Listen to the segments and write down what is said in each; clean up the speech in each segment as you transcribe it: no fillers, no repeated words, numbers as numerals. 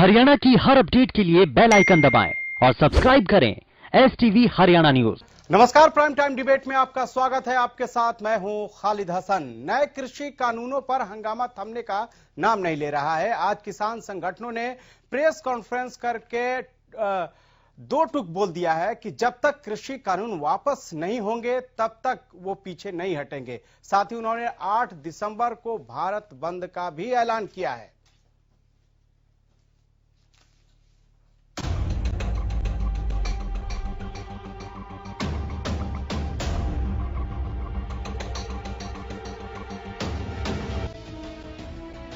हरियाणा की हर अपडेट के लिए बेल आइकन दबाएं और सब्सक्राइब करें STV हरियाणा न्यूज। नमस्कार, प्राइम टाइम डिबेट में आपका स्वागत है। आपके साथ मैं हूं खालिद हसन। नए कृषि कानूनों पर हंगामा थमने का नाम नहीं ले रहा है। आज किसान संगठनों ने प्रेस कॉन्फ्रेंस करके दो टूक बोल दिया है कि जब तक कृषि कानून वापस नहीं होंगे तब तक वो पीछे नहीं हटेंगे। साथ ही उन्होंने 8 दिसंबर को भारत बंद का भी ऐलान किया है।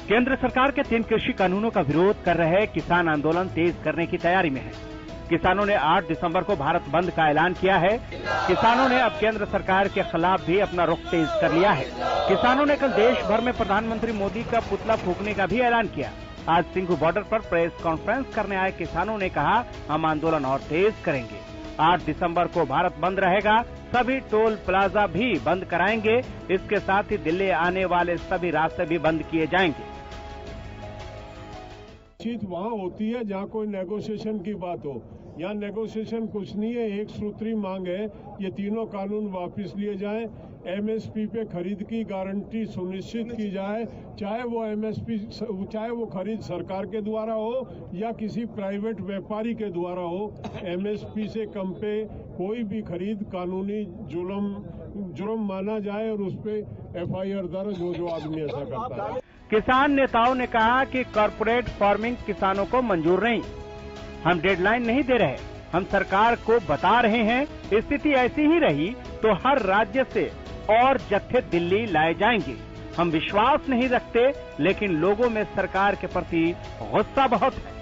केंद्र सरकार के 3 कृषि कानूनों का विरोध कर रहे किसान आंदोलन तेज करने की तैयारी में है। किसानों ने 8 दिसंबर को भारत बंद का ऐलान किया है। किसानों ने अब केंद्र सरकार के खिलाफ भी अपना रुख तेज कर लिया है। किसानों ने कल देश भर में प्रधानमंत्री मोदी का पुतला फूंकने का भी ऐलान किया। आज सिंघू बॉर्डर पर प्रेस कॉन्फ्रेंस करने आए किसानों ने कहा, हम आंदोलन और तेज करेंगे। 8 दिसंबर को भारत बंद रहेगा। सभी टोल प्लाजा भी बंद कराएंगे। इसके साथ ही दिल्ली आने वाले सभी रास्ते भी बंद किए जाएंगे। चीज वहाँ होती है जहाँ कोई नेगोशिएशन की बात हो। यहाँ नेगोशिएशन कुछ नहीं है। एक सूत्री मांग है, ये तीनों कानून वापस लिए जाएं। MSP पे खरीद की गारंटी सुनिश्चित की जाए, चाहे वो खरीद सरकार के द्वारा हो या किसी प्राइवेट व्यापारी के द्वारा हो। MSP से कम पे कोई भी खरीद कानूनी जुर्म माना जाए और उस पे FIR दर्ज हो जो आदमी ऐसा करता है। किसान नेताओं ने कहा कि कॉर्पोरेट फार्मिंग किसानों को मंजूर नहीं। हम डेडलाइन नहीं दे रहे, हम सरकार को बता रहे हैं स्थिति ऐसी ही रही तो हर राज्य से और जत्थे दिल्ली लाए जाएंगे। हम विश्वास नहीं रखते, लेकिन लोगों में सरकार के प्रति गुस्सा बहुत है।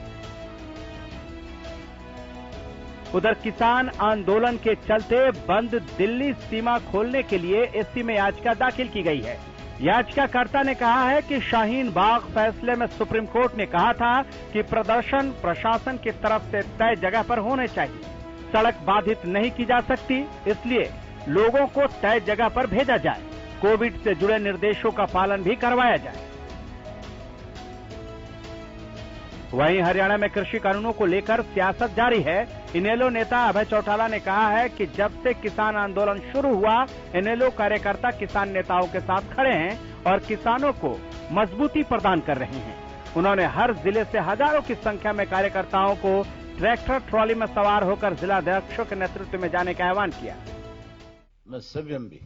उधर किसान आंदोलन के चलते बंद दिल्ली सीमा खोलने के लिए SC में याचिका दाखिल की गई है। याचिकाकर्ता ने कहा है कि शाहीन बाग फैसले में सुप्रीम कोर्ट ने कहा था कि प्रदर्शन प्रशासन की तरफ से तय जगह पर होने चाहिए। सड़क बाधित नहीं की जा सकती, इसलिए लोगों को तय जगह पर भेजा जाए। कोविड से जुड़े निर्देशों का पालन भी करवाया जाए। वहीं हरियाणा में कृषि कानूनों को लेकर सियासत जारी है। इनेलो नेता अभय चौटाला ने कहा है कि जब से किसान आंदोलन शुरू हुआ, इनेलो कार्यकर्ता किसान नेताओं के साथ खड़े हैं और किसानों को मजबूती प्रदान कर रहे हैं। उन्होंने हर जिले से हजारों की संख्या में कार्यकर्ताओं को ट्रैक्टर ट्रॉली में सवार होकर जिलाध्यक्षों के नेतृत्व में जाने का आह्वान किया। मैं स्वयं भी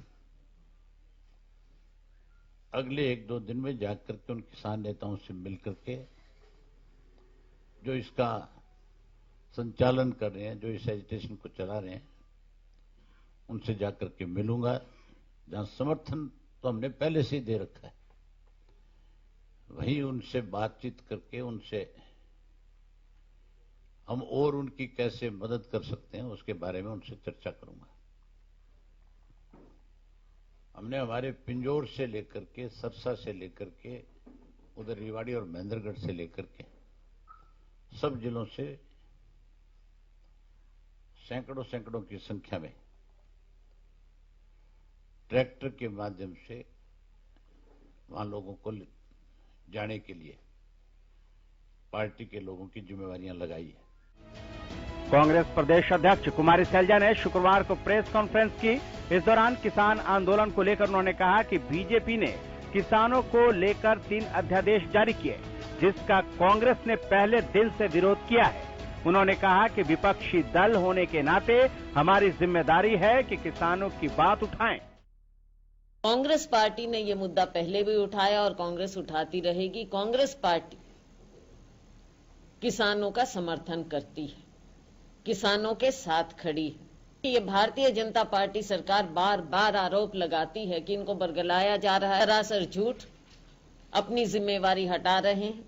अगले 1-2 दिन में जाकर के उन किसान नेताओं से मिलकर के जो इसका संचालन कर रहे हैं, जो इस एजिटेशन को चला रहे हैं, उनसे जाकर के मिलूंगा। जहां समर्थन तो हमने पहले से ही दे रखा है, वहीं उनसे बातचीत करके उनसे हम और उनकी कैसे मदद कर सकते हैं उसके बारे में उनसे चर्चा करूंगा। हमने हमारे पिंजौर से लेकर के, सरसा से लेकर के, उधर रेवाड़ी और महेंद्रगढ़ से लेकर के सब जिलों से सैकड़ों की संख्या में ट्रैक्टर के माध्यम से वहां लोगों को जाने के लिए पार्टी के लोगों की जिम्मेवारियां लगाई है। कांग्रेस प्रदेश अध्यक्ष कुमारी सैलजा ने शुक्रवार को प्रेस कॉन्फ्रेंस की। इस दौरान किसान आंदोलन को लेकर उन्होंने कहा कि बीजेपी ने किसानों को लेकर 3 अध्यादेश जारी किए, जिसका कांग्रेस ने पहले दिन से विरोध किया है। उन्होंने कहा कि विपक्षी दल होने के नाते हमारी जिम्मेदारी है कि किसानों की बात उठाएं। कांग्रेस पार्टी ने ये मुद्दा पहले भी उठाया और कांग्रेस उठाती रहेगी। कांग्रेस पार्टी किसानों का समर्थन करती है, किसानों के साथ खड़ी है। ये भारतीय जनता पार्टी सरकार बार बार आरोप लगाती है कि इनको बरगलाया जा रहा है, सरासर झूठ, अपनी जिम्मेवारी हटा रहे हैं।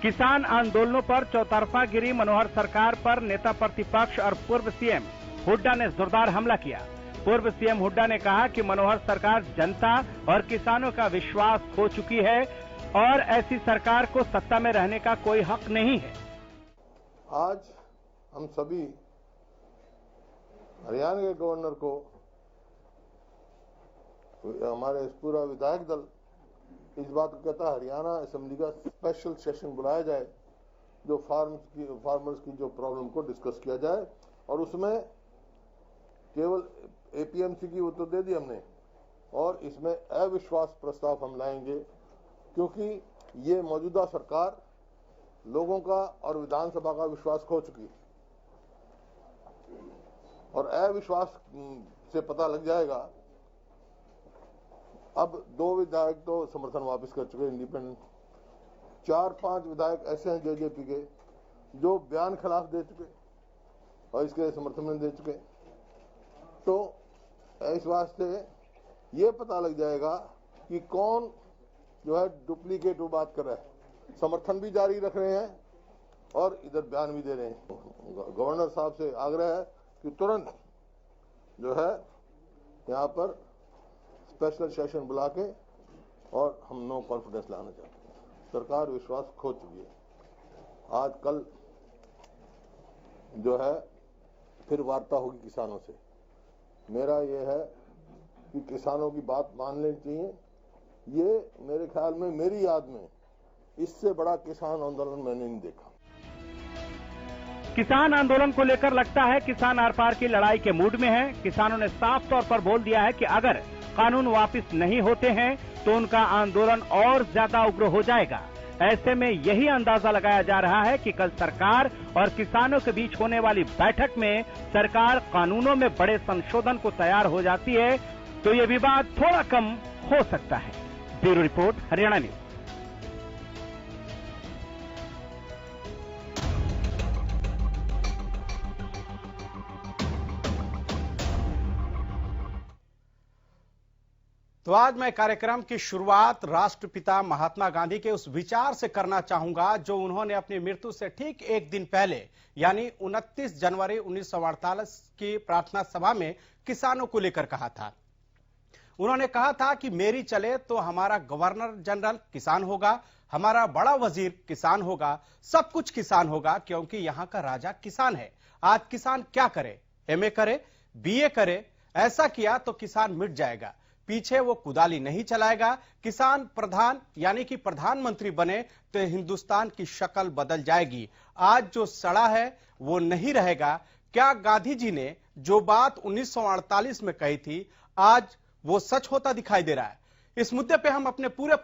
किसान आंदोलनों पर चौतरफा गिरी मनोहर सरकार पर नेता प्रतिपक्ष और पूर्व CM हुड्डा ने जोरदार हमला किया। पूर्व CM हुड्डा ने कहा कि मनोहर सरकार जनता और किसानों का विश्वास खो चुकी है और ऐसी सरकार को सत्ता में रहने का कोई हक नहीं है। आज हम सभी हरियाणा के गवर्नर को, हमारे पूरा विधायक दल इस बात को कहता है हरियाणा असेंबली का स्पेशल सेशन बुलाया जाए, जो फार्मर्स की जो प्रॉब्लम को डिस्कस किया जाए, और उसमें केवल एपीएमसी की वो तो दे दी हमने, और इसमें अविश्वास प्रस्ताव हम लाएंगे, क्योंकि ये मौजूदा सरकार लोगों का और विधानसभा का विश्वास खो चुकी है, और अविश्वास से पता लग जाएगा। अब 2 विधायक तो समर्थन वापस कर चुके इंडिपेंडेंट, 4-5 विधायक ऐसे हैं जेजेपी के जो बयान खिलाफ दे चुके और इसके समर्थन में दे चुके। तो इस वास्ते ये पता लग जाएगा कि कौन जो है डुप्लीकेट वो बात कर रहा है, समर्थन भी जारी रख रहे हैं और इधर बयान भी दे रहे हैं। गवर्नर साहब से आग्रह है कि तुरंत जो है यहाँ पर स्पेशल सेशन बुला के, और हम नो कॉन्फिडेंस लाना चाहते हैं। सरकार विश्वास खो चुकी है। आज कल जो है फिर वार्ता होगी किसानों से। मेरा ये है कि किसानों की बात मान लेनी चाहिए। ये मेरे ख्याल में, मेरी याद में, इससे बड़ा किसान आंदोलन मैंने नहीं देखा। किसान आंदोलन को लेकर लगता है किसान आर पार की लड़ाई के मूड में है। किसानों ने साफ तौर पर बोल दिया है कि अगर कानून वापस नहीं होते हैं तो उनका आंदोलन और ज्यादा उग्र हो जाएगा। ऐसे में यही अंदाजा लगाया जा रहा है कि कल सरकार और किसानों के बीच होने वाली बैठक में सरकार कानूनों में बड़े संशोधन को तैयार हो जाती है तो ये विवाद थोड़ा कम हो सकता है। Bureau report, Haryana news. तो आज मैं कार्यक्रम की शुरुआत राष्ट्रपिता महात्मा गांधी के उस विचार से करना चाहूंगा जो उन्होंने अपनी मृत्यु से ठीक एक दिन पहले यानी 29 जनवरी 1948 की प्रार्थना सभा में किसानों को लेकर कहा था। उन्होंने कहा था कि मेरी चले तो हमारा गवर्नर जनरल किसान होगा, हमारा बड़ा वजीर किसान होगा, सब कुछ किसान होगा, क्योंकि यहाँ का राजा किसान है। आज किसान क्या करे, एमए करे, बीए करे, ऐसा किया तो किसान मिट जाएगा। पीछे वो कुदाली नहीं चलाएगा। किसान प्रधान यानी कि प्रधानमंत्री बने तो हिंदुस्तान की शक्ल बदल जाएगी। आज जो सड़ा है वो नहीं रहेगा। क्या गांधी जी ने जो बात 1948 में कही थी आज वो सच होता दिखाई दे रहा है? इस मुद्दे पे हम अपने पूरे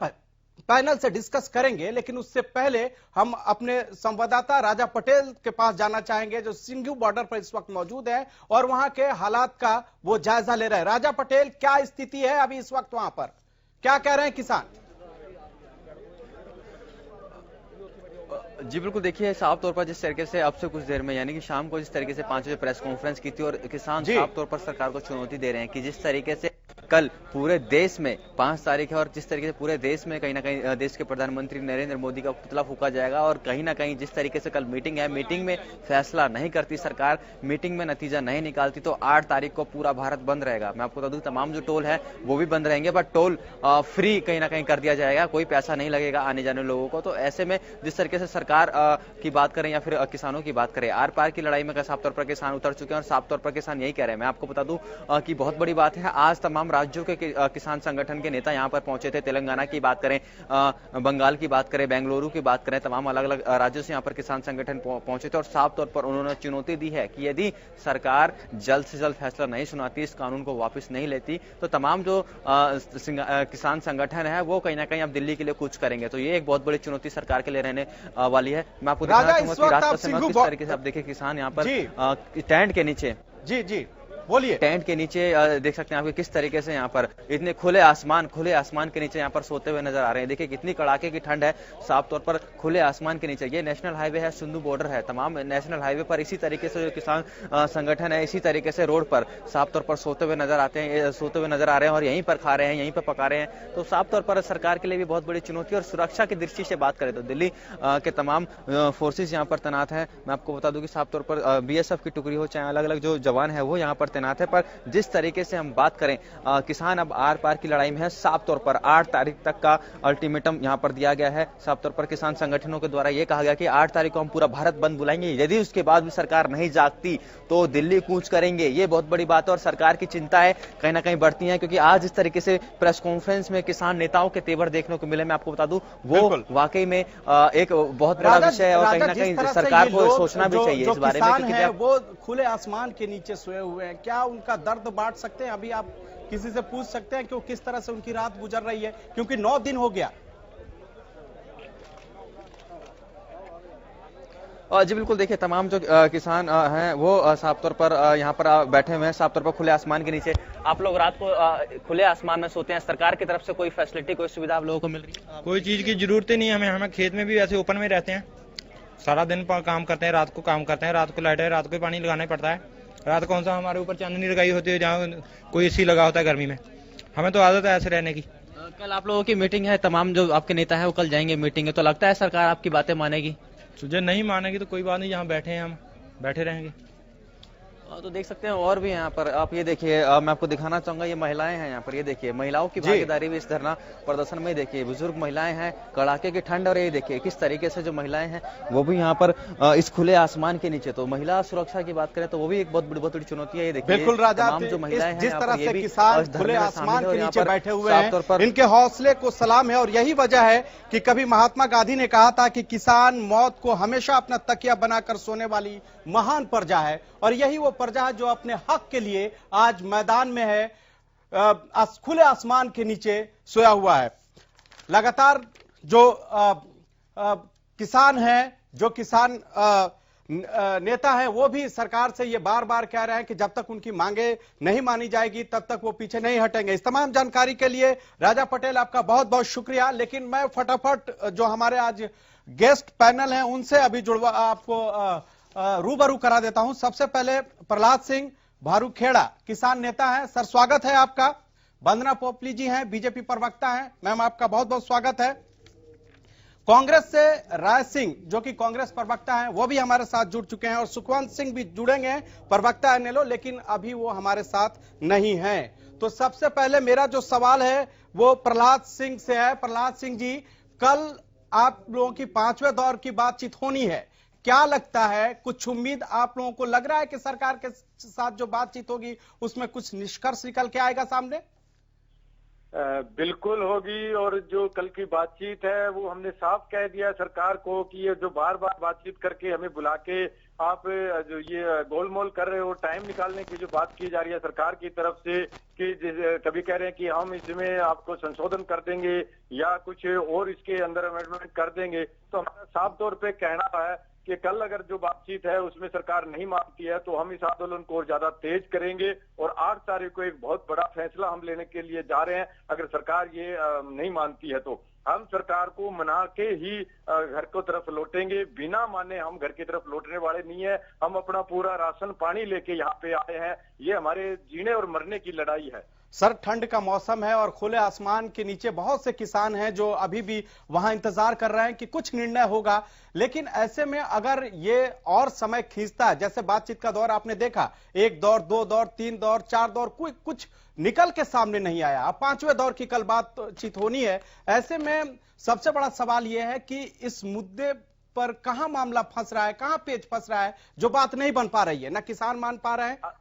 पैनल से डिस्कस करेंगे, लेकिन उससे पहले हम अपने संवाददाता राजा पटेल के पास जाना चाहेंगे जो सिंघू बॉर्डर पर इस वक्त मौजूद है और वहां के हालात का वो जायजा ले रहे हैं। राजा पटेल, क्या स्थिति है अभी इस वक्त वहां पर, क्या कह रहे हैं किसान? जी बिल्कुल, देखिए साफ तौर पर जिस तरीके से अब से कुछ देर में यानी कि शाम को जिस तरीके से 5 बजे प्रेस कॉन्फ्रेंस की थी और किसान साफ तौर पर सरकार को चुनौती दे रहे हैं कि जिस तरीके से कल पूरे देश में 5 तारीख है और जिस तरीके से पूरे देश में कहीं ना कहीं देश के प्रधानमंत्री नरेंद्र मोदी का पुतला फूका जाएगा और कहीं ना कहीं जिस तरीके से कल मीटिंग है, मीटिंग में फैसला नहीं करती सरकार, मीटिंग में नतीजा नहीं निकालती तो 8 तारीख को पूरा भारत बंद रहेगा। मैं आपको बता दूं तमाम जो टोल है वो भी बंद रहेंगे, बट टोल फ्री कहीं ना कहीं कर दिया जाएगा, कोई पैसा नहीं लगेगा आने जाने लोगों को। तो ऐसे में जिस तरीके से सरकार की बात करें या फिर किसानों की बात करें, आर पार की लड़ाई में साफ तौर पर किसान उतर चुके हैं और साफ तौर पर किसान यही कह रहे हैं। मैं आपको बता दूं कि बहुत बड़ी बात है, आज तमाम राज्यों के किसान संगठन के नेता यहां पर पहुंचे थे। तेलंगाना की बात करें, बंगाल की बात करें, बेंगलुरु की बात करें, तमाम अलग अलग राज्यों से यहां पर किसान संगठन पहुंचे थे और साफ तौर पर उन्होंने चुनौती दी है कि यदि सरकार जल्द से जल्द फैसला नहीं सुनाती, इस कानून को वापस नहीं लेती तो तमाम जो किसान संगठन है वो कहीं ना कहीं अब दिल्ली के लिए कूच करेंगे। तो ये एक बहुत बड़ी चुनौती सरकार के लिए रहने वाली है। मैं आपको दिखाना चाहूंगा कि राष्ट्रपति किस तरीके से आप देखिए किसान यहाँ पर टेंट के नीचे जी बोलिए, टेंट के नीचे देख सकते हैं आपको किस तरीके से यहाँ पर इतने खुले आसमान के नीचे यहाँ पर सोते हुए नजर आ रहे हैं। देखिए कितनी कड़ाके की ठंड है, साफ तौर पर खुले आसमान के नीचे। ये नेशनल हाईवे है, सिंधु बॉर्डर है, तमाम नेशनल हाईवे पर इसी तरीके से जो किसान संगठन है इसी तरीके से रोड पर साफ तौर पर सोते हुए नजर आ रहे हैं और यहीं पर खा रहे हैं, यहीं पर पका रहे हैं। तो साफ तौर पर सरकार के लिए भी बहुत बड़ी चुनौती। और सुरक्षा की दृष्टि से बात करें तो दिल्ली के तमाम फोर्सेज यहाँ पर तैनात है। मैं आपको बता दूं कि साफ तौर पर BSF की टुकड़ी हो चाहे अलग अलग जो जवान है वो यहाँ पर तैनात है। पर जिस तरीके से हम बात करें, किसान अब आर पार की लड़ाई में है। साफ तौर पर 8 तारीख तक का अल्टीमेटम यहां पर दिया गया है। साफ तौर पर किसान संगठनों के द्वारा यह कहा गया कि 8 तारीख को हम पूरा भारत बंद बुलाएंगे, यदि उसके बाद भी सरकार नहीं जागती तो दिल्ली कूच करेंगे। ये बहुत बड़ी बात है और सरकार की चिंता है कहीं ना कहीं बढ़ती है, क्योंकि आज इस तरीके से प्रेस कॉन्फ्रेंस में किसान नेताओं के तेवर देखने को मिले। मैं आपको बता दूं वो वाकई में एक बहुत बड़ा विषय है और कहीं ना कहीं सरकार को सोचना भी चाहिए इस बारे में, क्योंकि वो खुले आसमान के नीचे सोए हुए हैं। क्या उनका दर्द बांट सकते हैं? अभी आप किसी से पूछ सकते हैं कि वो किस तरह से उनकी रात गुजर रही है, क्योंकि 9 दिन हो गया। जी बिल्कुल, देखिए तमाम जो किसान हैं वो साफ तौर पर यहाँ पर बैठे हुए हैं, साफ तौर पर खुले आसमान के नीचे। आप लोग रात को खुले आसमान में सोते हैं, सरकार की तरफ से कोई फैसिलिटी, कोई सुविधा आप लोगों को मिल रही है? कोई चीज की जरूरत ही नहीं है हमें खेत में भी ऐसे ओपन में रहते हैं, सारा दिन काम करते हैं, रात को काम करते हैं, रात को लाइट है, रात को पानी लगाना पड़ता है। रात कौन सा हमारे ऊपर चांदनी लगाई होती है जहाँ कोई एसी लगा होता है गर्मी में, हमें तो आदत है ऐसे रहने की। कल आप लोगों की मीटिंग है, तमाम जो आपके नेता है वो कल जाएंगे मीटिंग है, तो लगता है सरकार आपकी बातें मानेगी? जो नहीं मानेगी तो कोई बात नहीं, यहाँ बैठे हैं हम बैठे रहेंगे। तो देख सकते हैं और भी यहाँ पर आप ये देखिए, मैं आपको दिखाना चाहूंगा, ये महिलाएं हैं यहाँ पर, ये देखिए महिलाओं की भागीदारी भी इस धरना प्रदर्शन में। देखिए बुजुर्ग महिलाएं हैं, कड़ाके की ठंड, और ये देखिए किस तरीके से जो महिलाएं हैं वो भी यहाँ पर इस खुले आसमान के नीचे। तो महिला सुरक्षा की बात करें तो वो भी एक बहुत बड़ी चुनौती है। ये देखिए बिल्कुल राजा, जो महिलाएं जिस तरह से किसान खुले आसमान के नीचे बैठे हुए हैं, इनके हौसले को सलाम है। और यही वजह है कि कभी महात्मा गांधी ने कहा था कि किसान मौत को हमेशा अपना तकिया बनाकर सोने वाली महान प्रजा है, और यही वो प्रजा है जो अपने हक के लिए आज मैदान में है, खुले आसमान के नीचे सोया हुआ है। लगातार जो किसान हैं, जो किसान नेता हैं, वो भी सरकार से ये बार बार कह रहे हैं कि जब तक उनकी मांगे नहीं मानी जाएगी तब तक वो पीछे नहीं हटेंगे। इस तमाम जानकारी के लिए राजा पटेल आपका बहुत बहुत शुक्रिया। लेकिन मैं फटाफट जो हमारे आज गेस्ट पैनल हैं उनसे अभी जुड़वा आपको रूबरू करा देता हूं। सबसे पहले प्रहलाद सिंह भारूखेड़ा, किसान नेता हैं। सर स्वागत है आपका। वंदना पोपली जी हैं, बीजेपी प्रवक्ता हैं। मैम आपका बहुत बहुत स्वागत है। कांग्रेस से राय सिंह जो कि कांग्रेस प्रवक्ता हैं वो भी हमारे साथ जुड़ चुके हैं, और सुखवंत सिंह भी जुड़ेंगे, प्रवक्ता है नेलो, लेकिन अभी वो हमारे साथ नहीं हैं। तो सबसे पहले मेरा जो सवाल है वो प्रहलाद सिंह से है। प्रहलाद सिंह जी, कल आप लोगों की 5वें दौर की बातचीत होनी है, क्या लगता है, कुछ उम्मीद आप लोगों को लग रहा है कि सरकार के साथ जो बातचीत होगी उसमें कुछ निष्कर्ष निकल के आएगा सामने? बिल्कुल होगी, और जो कल की बातचीत है वो हमने साफ कह दिया सरकार को कि ये जो बार बार बातचीत करके हमें बुला के आप जो ये गोलमोल कर रहे हो, टाइम निकालने की जो बात की जा रही है सरकार की तरफ से कि कभी कह रहे हैं कि हम इसमें आपको संशोधन कर देंगे या कुछ और इसके अंदर अमेंडमेंट कर देंगे, तो हमारा साफ तौर पे कहना है कि कल अगर जो बातचीत है उसमें सरकार नहीं मानती है तो हम इस आंदोलन को और ज्यादा तेज करेंगे, और 8 तारीख को एक बहुत बड़ा फैसला हम लेने के लिए जा रहे हैं। अगर सरकार ये नहीं मानती है तो हम सरकार को मना के ही घर को तरफ लौटेंगे, बिना माने हम घर की तरफ लौटने वाले नहीं है। हम अपना पूरा राशन पानी लेके यहाँ पे आए हैं, ये हमारे जीने और मरने की लड़ाई है। सर ठंड का मौसम है और खुले आसमान के नीचे बहुत से किसान हैं जो अभी भी वहां इंतजार कर रहे हैं कि कुछ निर्णय होगा, लेकिन ऐसे में अगर ये और समय खींचता है, जैसे बातचीत का दौर आपने देखा, 1 दौर, 2 दौर, 3 दौर, 4 दौर, कुछ निकल के सामने नहीं आया, अब 5वें दौर की कल बातचीत होनी है। ऐसे में सबसे बड़ा सवाल यह है कि इस मुद्दे पर कहां मामला फंस रहा है, कहां पेच फंस रहा है, जो बात नहीं बन पा रही है, ना किसान मान पा रहे हैं।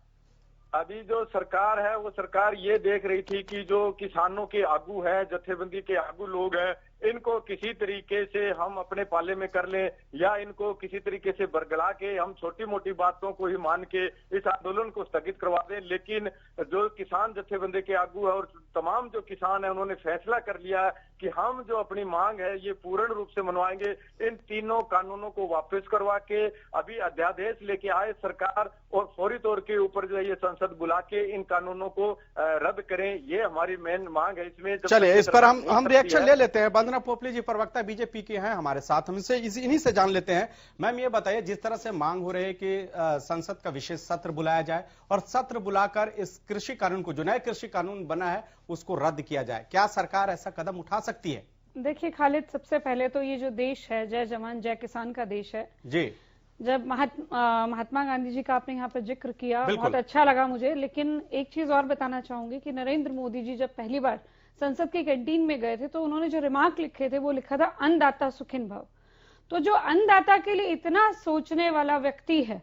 अभी जो सरकार है वो सरकार ये देख रही थी कि जो किसानों के आगू है, जत्थेबंदी के आगू लोग हैं, इनको किसी तरीके से हम अपने पाले में कर लें या इनको किसी तरीके से बरगला के हम छोटी मोटी बातों को ही मान के इस आंदोलन को स्थगित करवा दें। लेकिन जो किसान जत्थेबंदी के आगू है और तमाम जो किसान है उन्होंने फैसला कर लिया है कि हम जो अपनी मांग है ये पूर्ण रूप से मनवाएंगे। इन तीनों कानूनों को वापस करवा के अभी अध्यादेश लेके आए सरकार, और फौरी तौर के ऊपर जो ये संसद बुला के इन कानूनों को रद्द करें, ये हमारी मेन मांग है। इसमें चलिए इस पर हम रिएक्शन ले लेते हैं। वंदना पोपली जी प्रवक्ता बीजेपी के हैं हमारे साथ, हमसे इन्हीं से जान लेते हैं। मैम ये बताइए, जिस तरह से मांग हो रही है कि संसद का विशेष सत्र बुलाया जाए और सत्र बुलाकर इस कृषि कानून को, जो नया कृषि कानून बना है, उसको रद्द किया जाए, क्या सरकार ऐसा कदम उठा सकती है? देखिए खालिद, सबसे पहले तो ये जो देश है जय जवान जय किसान का देश है जी, जब महात्मा गांधी जी का आपने यहाँ पर जिक्र किया, बहुत अच्छा लगा मुझे। लेकिन एक चीज और बताना चाहूंगी कि नरेंद्र मोदी जी जब पहली बार संसद की कैंटीन में गए थे तो उन्होंने जो रिमार्क लिखे थे वो लिखा था अन्नदाता सुखिन भव। तो जो अन्नदाता के लिए इतना सोचने वाला व्यक्ति है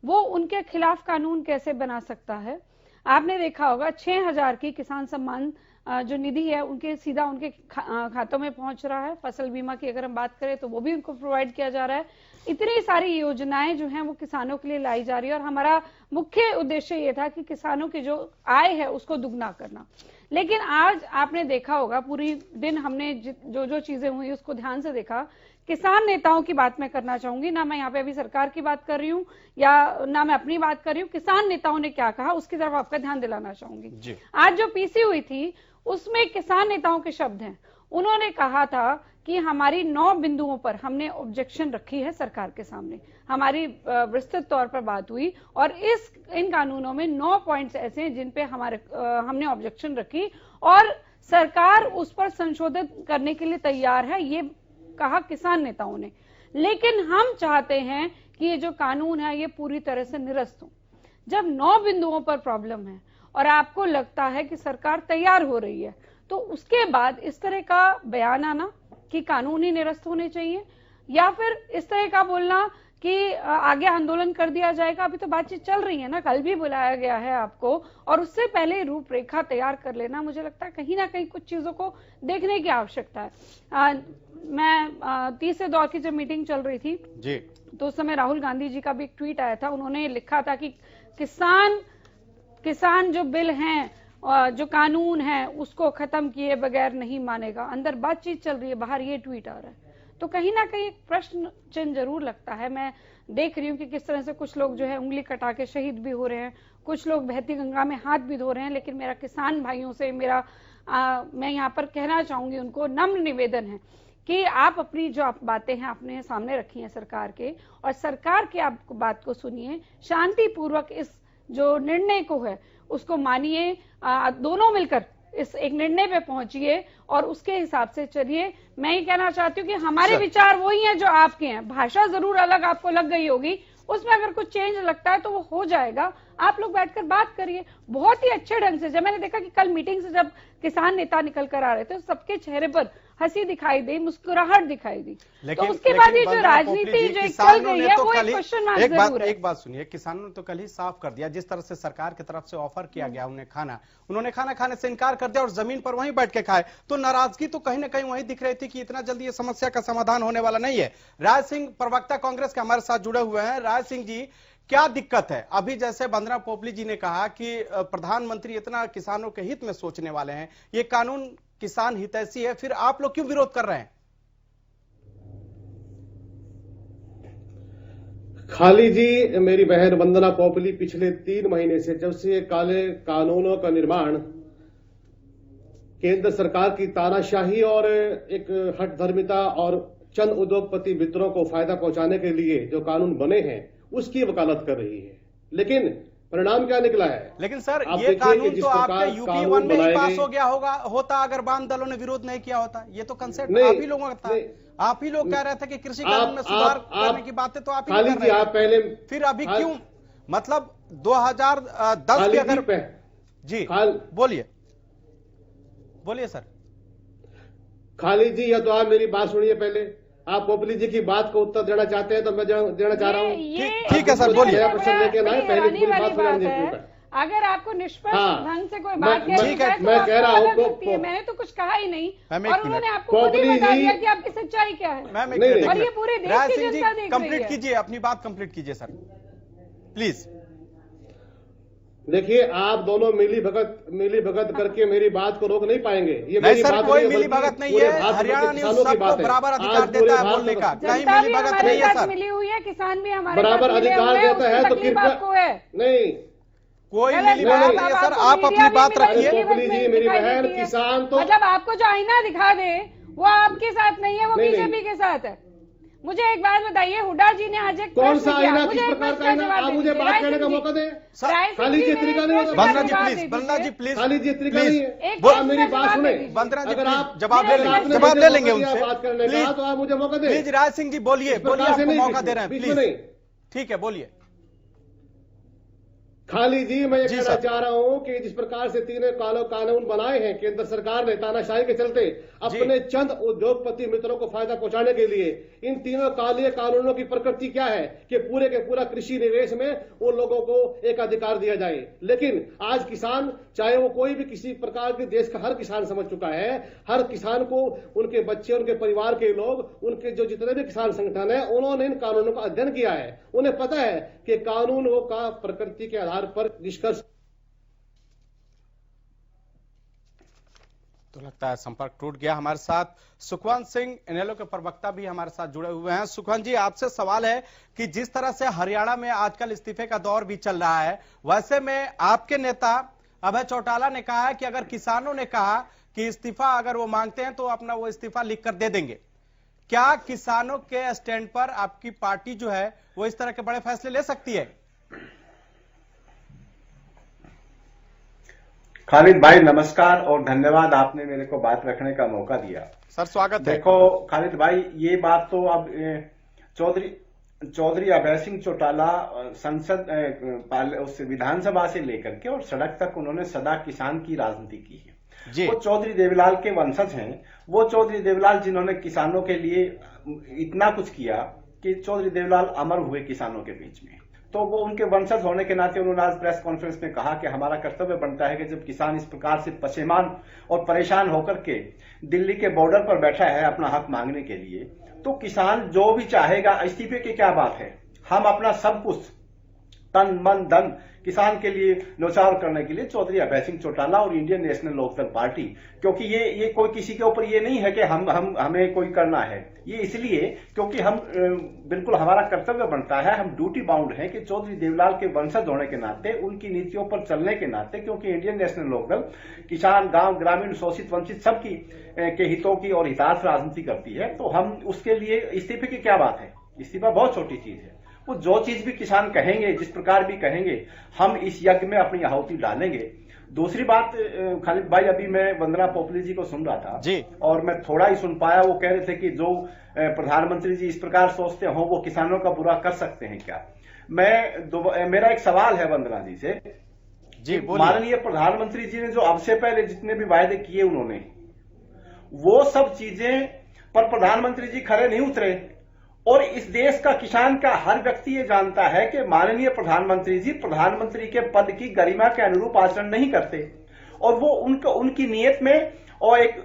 वो उनके खिलाफ कानून कैसे बना सकता है? आपने देखा होगा 6,000 की किसान सम्मान जो निधि है उनके सीधा उनके खातों में पहुंच रहा है। फसल बीमा की अगर हम बात करें तो वो भी उनको प्रोवाइड किया जा रहा है। इतनी सारी योजनाएं जो हैं वो किसानों के लिए लाई जा रही है और हमारा मुख्य उद्देश्य ये था कि किसानों की जो आय है उसको दुगना करना। लेकिन आज आपने देखा होगा पूरी दिन हमने जो चीजें हुई उसको ध्यान से देखा। किसान नेताओं की बात मैं करना चाहूंगी, ना मैं यहाँ पे अभी सरकार की बात कर रही हूँ या ना मैं अपनी बात कर रही हूँ। किसान नेताओं ने क्या कहा उसकी तरफ आपका ध्यान दिलाना चाहूंगी। आज जो पीसी हुई थी उसमें किसान नेताओं के शब्द हैं। उन्होंने कहा था कि हमारी 9 बिंदुओं पर हमने ऑब्जेक्शन रखी है सरकार के सामने। हमारी विस्तृत तौर पर बात हुई और इन कानूनों में 9 पॉइंट्स ऐसे हैं जिन पे हमने ऑब्जेक्शन रखी और सरकार उस पर संशोधन करने के लिए तैयार है, ये कहा किसान नेताओं ने। लेकिन हम चाहते हैं कि ये जो कानून है ये पूरी तरह से निरस्त हो। जब 9 बिंदुओं पर प्रॉब्लम है और आपको लगता है कि सरकार तैयार हो रही है तो उसके बाद इस तरह का बयान आना कि कानून ही निरस्त होने चाहिए या फिर इस तरह का बोलना कि आगे आंदोलन कर दिया जाएगा। अभी तो बातचीत चल रही है ना, कल भी बुलाया गया है आपको और उससे पहले रूपरेखा तैयार कर लेना, मुझे लगता है कहीं ना कहीं कुछ चीजों को देखने की आवश्यकता है। मैं तीसरे दौर की जब मीटिंग चल रही थी जी तो उस समय राहुल गांधी जी का भी एक ट्वीट आया था। उन्होंने लिखा था कि किसान जो बिल हैं और जो कानून है उसको खत्म किए बगैर नहीं मानेगा। अंदर बातचीत चल रही है, बाहर ये ट्वीट आ रहा है। तो कहीं ना कहीं एक प्रश्न चिन्ह जरूर लगता है। मैं देख रही हूँ कि किस तरह से कुछ लोग जो है उंगली कटा के शहीद भी हो रहे हैं, कुछ लोग बहती गंगा में हाथ भी धो रहे हैं। लेकिन मेरा किसान भाइयों से मैं यहाँ पर कहना चाहूंगी, उनको नम्र निवेदन है कि आप अपनी जो बातें हैं अपने सामने रखी हैं सरकार के और सरकार की आप बात को सुनिए, शांतिपूर्वक इस जो निर्णय को है उसको मानिए, दोनों मिलकर इस एक निर्णय पे पहुंचिए और उसके हिसाब से चलिए। मैं ये कहना चाहती हूँ कि हमारे विचार वही हैं जो आपके हैं। भाषा जरूर अलग आपको लग गई होगी, उसमें अगर कुछ चेंज लगता है तो वो हो जाएगा। आप लोग बैठकर बात करिए बहुत ही अच्छे ढंग से। जब मैंने देखा कि कल मीटिंग से जब किसान नेता निकल कर आ रहे थे तो सबके चेहरे पर हंसी दिखाई दी, मुस्कुराहट दिखाई दी। तो उसके बाद ये जो राजनीति जो चल गई है वो एक क्वेश्चन मार्क जरूर है। एक बात सुनिए, किसानों ने तो कल ही साफ कर दिया, जिस तरह से सरकार की तरफ से ऑफर किया गया उन्होंने खाना खाने से इनकार कर दिया और जमीन पर वहीं बैठ के खाए। तो नाराजगी तो कहीं ना कहीं वहीं दिख रही थी कि इतना जल्दी ये समस्या का समाधान होने वाला नहीं है। राज सिंह प्रवक्ता कांग्रेस के हमारे साथ जुड़े हुए हैं। राज सिंह जी, क्या दिक्कत है? अभी जैसे वंदना पोपली जी ने कहा कि प्रधानमंत्री इतना किसानों के हित में सोचने वाले हैं, ये कानून किसान हितैषी है, फिर आप लोग क्यों विरोध कर रहे हैं? खाली जी, मेरी बहन वंदना पोपली पिछले 3 महीने से जब से काले कानूनों का निर्माण केंद्र सरकार की तानाशाही और एक हठधर्मिता और चंद उद्योगपति मित्रों को फायदा पहुंचाने के लिए जो कानून बने हैं उसकी वकालत कर रही है। लेकिन परिणाम क्या निकला है? लेकिन सर ये कानून तो आपके यूपी 1 में ही पास हो गया होता अगर वाम दलों ने विरोध नहीं किया होता। ये तो कंसेप्ट आप ही लोगों का था। आप ही लोग कह रहे थे कि कृषि कानून में सुधार करने की बातें तो आप ही कर रहे थे। पहले फिर अभी क्यों, मतलब 2010 के अगर जी बोलिए सर। खाली जी, या तो आप मेरी बात सुनिए पहले। आप पोपली जी की बात को उत्तर देना चाहते हैं तो मैं देना चाह रहा हूँ। ठीक है सर, बोलिए। प्रश्न लेके ना पहले पूरी बात सुनिए। अगर आपको निष्पक्ष ढंग से कोई बात मैं कह रहा हूँ मैंने तो कुछ कहा ही नहीं और उन्होंने आपको खुद ही बता दिया कि आपकी सच्चाई क्या है। और ये पूरे देश की जनता देख रही है। कंप्लीट कीजिए, अपनी बात कंप्लीट कीजिए सर प्लीज। देखिए, आप दोनों मिली भगत करके मेरी बात को रोक नहीं पाएंगे। ये नहीं सर, कोई मिली भगत नहीं है। हरियाणा न्यूज़ सबको बराबर अधिकार देता है बोलने का, कहीं मिली भगत नहीं है सर। मिली हुई है, किसान भी हमारे बराबर अधिकार देता है तो कृपया नहीं, कोई मिली भगत नहीं है सर। आप अपनी बात रखिए। मेरी बहन, किसान तो मतलब आपको जो आईना दिखा दे वो आपके साथ नहीं है, वो बीजेपी के साथ है। मुझे एक बात बताइए, हुड्डा जी ने आज एक कौन सा आईना, किस प्रकार का आईना? आप मुझे बात करने का मौका दें। खाली जी तरीका नहीं होता। वंदना जी प्लीज खाली जी तरीका नहीं है। मेरी बात सुने। वंदना जी अगर आप जवाब ले लेंगे उनसे बात करने का तो आप मुझे मौका दें। प्लीज राज सिंह जी बोलिए, आपको मौका दे रहे हैं प्लीज। ठीक है, बोलिए। खाली जी मैं ये कहना चाह रहा हूं कि जिस प्रकार से तीनों कानून बनाए हैं केंद्र सरकार ने तानाशाही के चलते अपने चंद उद्योगपति मित्रों को फायदा पहुंचाने के लिए, इन तीनों काले कानूनों की प्रकृति क्या है कि पूरे के पूरा कृषि निवेश में उन लोगों को एक अधिकार दिया जाए। लेकिन आज किसान, चाहे वो कोई भी किसी प्रकार के देश का हर किसान समझ चुका है, हर किसान को उनके बच्चे, उनके परिवार के लोग, उनके जो जितने भी किसान संगठन है, उन्होंने इन कानूनों का अध्ययन किया है। उन्हें पता है कि कानूनों का प्रकृति के आधार पर निष्कर्ष। तो लगता है संपर्क टूट गया। हमारे साथ सुखवंत सिंह, इनेलो के प्रवक्ता भी हमारे साथ जुड़े हुए हैं। सुखवंत जी, आपसे सवाल है कि जिस तरह से हरियाणा में आजकल इस्तीफे का दौर भी चल रहा है, वैसे में आपके नेता अभय चौटाला ने कहा है कि अगर किसानों ने कहा कि इस्तीफा अगर वो मांगते हैं तो अपना वो इस्तीफा लिख कर दे देंगे। क्या किसानों के स्टैंड पर आपकी पार्टी जो है वो इस तरह के बड़े फैसले ले सकती है? खालिद भाई नमस्कार और धन्यवाद, आपने मेरे को बात रखने का मौका दिया। सर स्वागत है। देखो खालिद भाई, ये बात तो अब चौधरी अभय सिंह चौटाला संसद उस विधानसभा से लेकर के और सड़क तक उन्होंने सदा किसान की राजनीति की है। वो चौधरी देवीलाल के वंशज हैं। वो चौधरी देवीलाल जिन्होंने किसानों के लिए इतना कुछ किया कि चौधरी देवीलाल अमर हुए किसानों के बीच में। तो वो उनके वंशज होने के नाते उन्होंने आज प्रेस कॉन्फ्रेंस में कहा कि हमारा कर्तव्य बनता है कि जब किसान इस प्रकार से पशेमान और परेशान होकर के दिल्ली के बॉर्डर पर बैठा है अपना हक मांगने के लिए, तो किसान जो भी चाहेगा, इस्तीफे की क्या बात है, हम अपना सब कुछ तन मन धन किसान के लिए न्यौछावर करने के लिए चौधरी अभय सिंह चौटाला और इंडियन नेशनल लोकदल पार्टी, क्योंकि ये कोई किसी के ऊपर ये नहीं है कि हमें कोई करना है, ये इसलिए क्योंकि हम बिल्कुल हमारा कर्तव्य बनता है, हम ड्यूटी बाउंड हैं कि चौधरी देवीलाल के वंशज होने के नाते, उनकी नीतियों पर चलने के नाते, क्योंकि इंडियन नेशनल लोकदल किसान, गांव, ग्रामीण, शोषित, वंचित सबकी के हितों की और हितार्थ राजनीति करती है। तो हम उसके लिए इस्तीफे की क्या बात है, इस्तीफा बहुत छोटी चीज है। वो जो चीज भी किसान कहेंगे, जिस प्रकार भी कहेंगे, हम इस यज्ञ में अपनी आहुति डालेंगे। दूसरी बात खालिद भाई, अभी मैं वंदना पोपली जी को सुन रहा था जी, और मैं थोड़ा ही सुन पाया। वो कह रहे थे कि जो प्रधानमंत्री जी इस प्रकार सोचते हो वो किसानों का बुरा कर सकते हैं क्या। मेरा एक सवाल है वंदना जी से जी, माननीय प्रधानमंत्री जी ने जो अब से पहले जितने भी वायदे किए उन्होंने, वो सब चीजें पर प्रधानमंत्री जी खरे नहीं उतरे। और इस देश का किसान का हर व्यक्ति ये जानता है कि माननीय प्रधानमंत्री जी प्रधानमंत्री के पद की गरिमा के अनुरूप आचरण नहीं करते, और वो उनकी नीयत में और एक